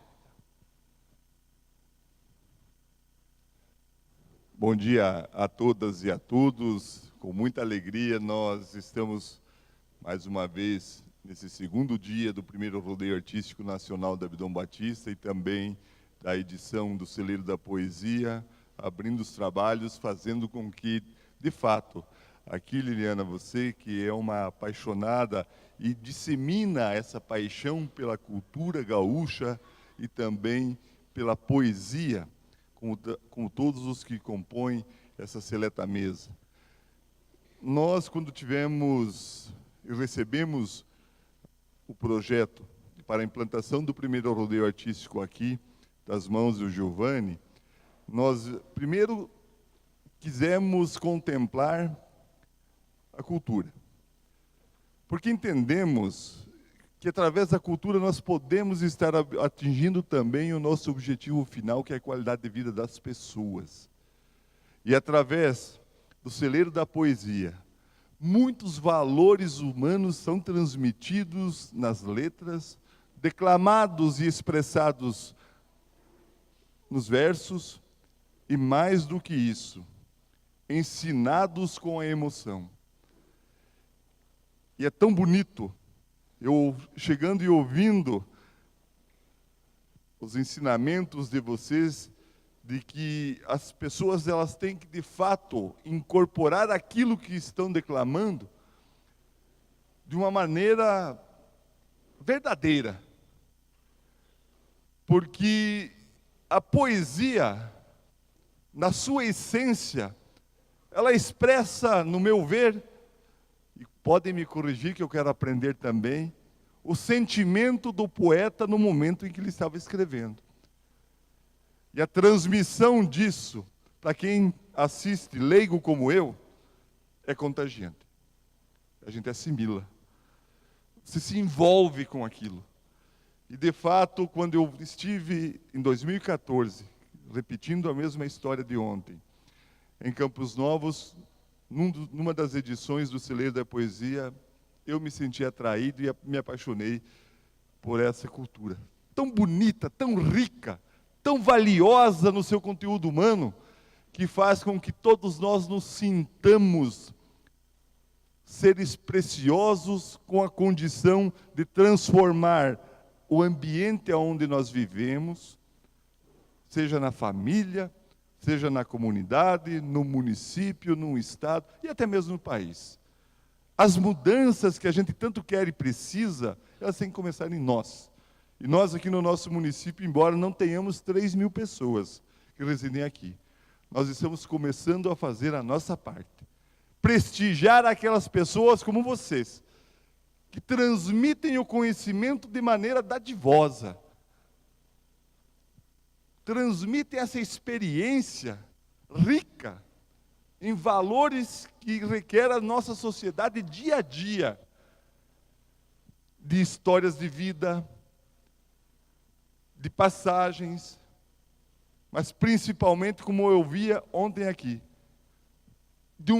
Bom dia a todas e a todos. Com muita alegria, nós estamos, mais uma vez, nesse segundo dia do primeiro Rodeio Artístico Nacional da Abdão Batista e também da edição do Celeiro da Poesia, abrindo os trabalhos, fazendo com que, de fato, aqui, Liliana, você que é uma apaixonada e dissemina essa paixão pela cultura gaúcha e também pela poesia, com todos os que compõem essa seleta mesa. Nós, quando recebemos o projeto para a implantação do primeiro rodeio artístico aqui, das mãos do Giovanni, nós primeiro quisemos contemplar a cultura. Porque entendemos que através da cultura nós podemos estar atingindo também o nosso objetivo final, que é a qualidade de vida das pessoas. E através do celeiro da poesia, muitos valores humanos são transmitidos nas letras, declamados e expressados nos versos, e mais do que isso, ensinados com a emoção. E é tão bonito, eu chegando e ouvindo os ensinamentos de vocês, de que as pessoas elas têm que, de fato, incorporar aquilo que estão declamando de uma maneira verdadeira. Porque a poesia, na sua essência, ela expressa, no meu ver, e podem me corrigir que eu quero aprender também, o sentimento do poeta no momento em que ele estava escrevendo. E a transmissão disso, para quem assiste, leigo como eu, é contagiante. a gente assimila. Você se envolve com aquilo. E, de fato, quando eu estive em 2014, repetindo a mesma história de ontem, em Campos Novos, numa das edições do Celeiro da Poesia, eu me senti atraído e me apaixonei por essa cultura. Tão bonita, tão rica, tão valiosa no seu conteúdo humano, que faz com que todos nós nos sintamos seres preciosos com a condição de transformar o ambiente onde nós vivemos, seja na família, seja na comunidade, no município, no estado e até mesmo no país. As mudanças que a gente tanto quer e precisa, elas têm que começar em nós. E nós aqui no nosso município, embora não tenhamos 3.000 pessoas que residem aqui, nós estamos começando a fazer a nossa parte. Prestigiar aquelas pessoas como vocês, que transmitem o conhecimento de maneira dadivosa. Transmitem essa experiência rica em valores que requer a nossa sociedade dia a dia, de histórias de vida, de passagens, mas principalmente, como eu via ontem aqui, de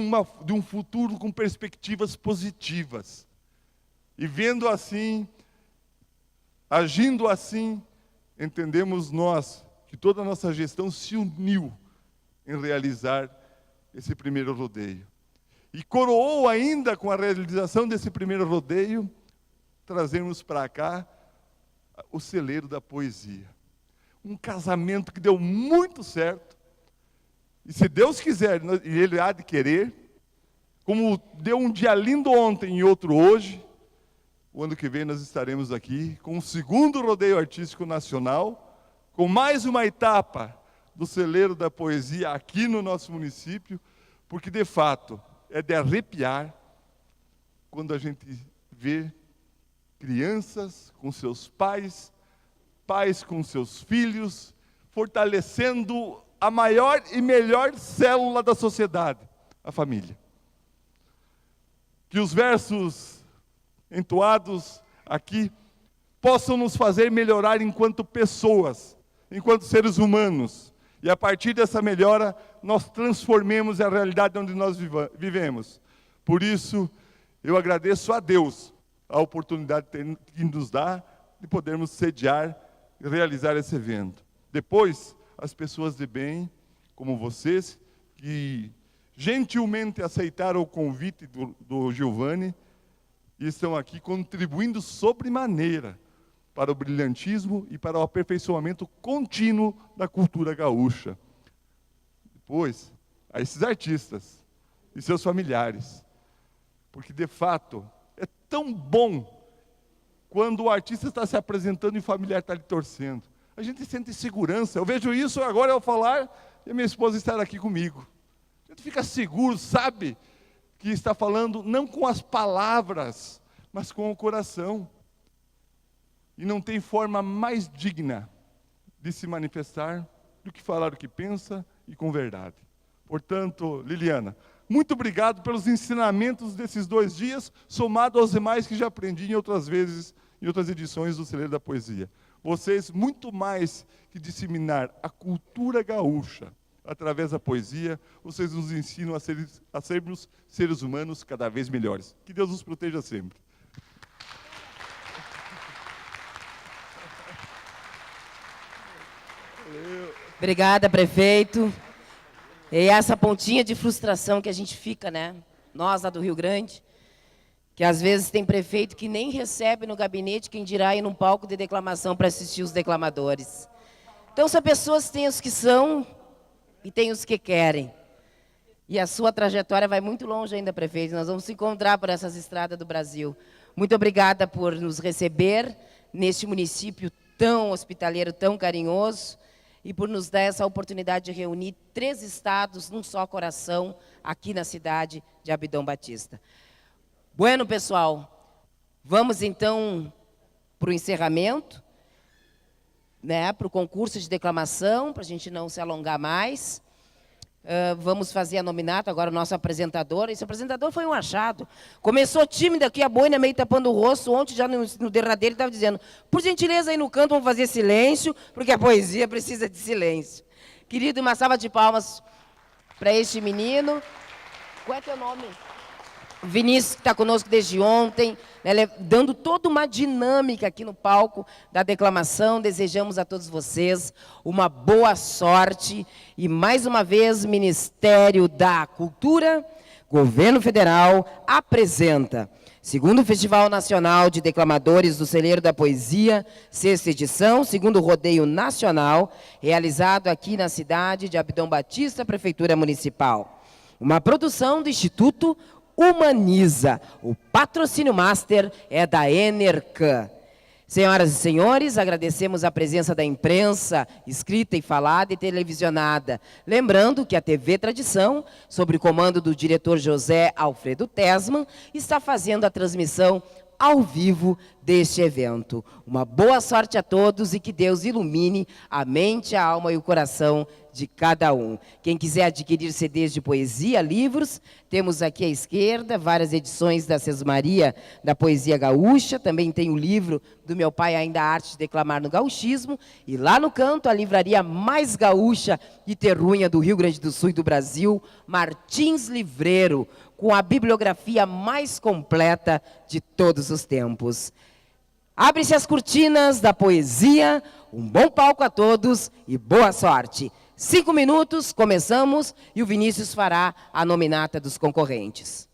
um futuro com perspectivas positivas. E vendo assim, agindo assim, entendemos nós que toda a nossa gestão se uniu em realizar esse primeiro rodeio. E coroou ainda com a realização desse primeiro rodeio, trazemos para cá o Celeiro da Poesia. Um casamento que deu muito certo. E se Deus quiser, e Ele há de querer, como deu um dia lindo ontem e outro hoje, o ano que vem nós estaremos aqui com o segundo rodeio artístico nacional, com mais uma etapa do Celeiro da Poesia aqui no nosso município, porque de fato é de arrepiar quando a gente vê crianças com seus pais, pais com seus filhos, fortalecendo a maior e melhor célula da sociedade, a família. Que os versos entoados aqui possam nos fazer melhorar enquanto pessoas, enquanto seres humanos. E a partir dessa melhora, nós transformemos a realidade onde nós vivemos. Por isso, eu agradeço a Deus a oportunidade que nos dá de podermos sediar e realizar esse evento. Depois, as pessoas de bem, como vocês, que gentilmente aceitaram o convite do Giovanni e estão aqui contribuindo sobremaneira para o brilhantismo e para o aperfeiçoamento contínuo da cultura gaúcha. Depois, a esses artistas e seus familiares, porque de fato é tão bom quando o artista está se apresentando e o familiar está lhe torcendo. A gente sente segurança. Eu vejo isso agora ao falar e a minha esposa estar aqui comigo. A gente fica seguro, sabe que está falando não com as palavras, mas com o coração. E não tem forma mais digna de se manifestar do que falar o que pensa e com verdade. Portanto, Liliana, muito obrigado pelos ensinamentos desses 2 dias, somado aos demais que já aprendi em outras vezes, em outras edições do Celeiro da Poesia. Vocês, muito mais que disseminar a cultura gaúcha através da poesia, vocês nos ensinam a sermos seres humanos cada vez melhores. Que Deus nos proteja sempre. Obrigada, prefeito. E essa pontinha de frustração que a gente fica, né? Nós, lá do Rio Grande, que às vezes tem prefeito que nem recebe no gabinete, quem dirá ir num palco de declamação para assistir os declamadores. Então, são pessoas que têm os que são e têm os que querem. E a sua trajetória vai muito longe ainda, prefeito. Nós vamos se encontrar por essas estradas do Brasil. Muito obrigada por nos receber neste município tão hospitaleiro, tão carinhoso, e por nos dar essa oportunidade de reunir 3 estados num só coração, aqui na cidade de Abidão Batista. Bueno, pessoal, vamos então para o encerramento, né, para o concurso de declamação, para a gente não se alongar mais. Vamos fazer a nominata, agora o nosso apresentador. Esse apresentador foi um achado. Começou tímido aqui, a boina meio tapando o rosto. Ontem, já no derradeiro, ele estava dizendo, por gentileza, aí no canto, vamos fazer silêncio, porque a poesia precisa de silêncio. Querido, uma salva de palmas para este menino. Qual é teu nome? Vinícius, que está conosco desde ontem, né, dando toda uma dinâmica aqui no palco da declamação. Desejamos a todos vocês uma boa sorte. E, mais uma vez, Ministério da Cultura, Governo Federal, apresenta segundo Festival Nacional de Declamadores do Celeiro da Poesia, 6ª edição, segundo rodeio nacional, realizado aqui na cidade de Abdão Batista, Prefeitura Municipal. Uma produção do Instituto Humaniza. O patrocínio master é da Enercan. Senhoras e senhores, agradecemos a presença da imprensa, escrita e falada e televisionada. Lembrando que a TV Tradição, sob o comando do diretor José Alfredo Tesman, está fazendo a transmissão ao vivo deste evento. Uma boa sorte a todos e que Deus ilumine a mente, a alma e o coração de cada um. Quem quiser adquirir CDs de poesia, livros, temos aqui à esquerda várias edições da Sesmaria da Poesia Gaúcha, também tem o livro do meu pai, Ainda a Arte de Declamar no Gauchismo, e lá no canto a livraria mais gaúcha e terrunha do Rio Grande do Sul e do Brasil, Martins Livreiro, com a bibliografia mais completa de todos os tempos. Abre-se as cortinas da poesia, um bom palco a todos e boa sorte. 5 minutos, começamos, e o Vinícius fará a nominata dos concorrentes.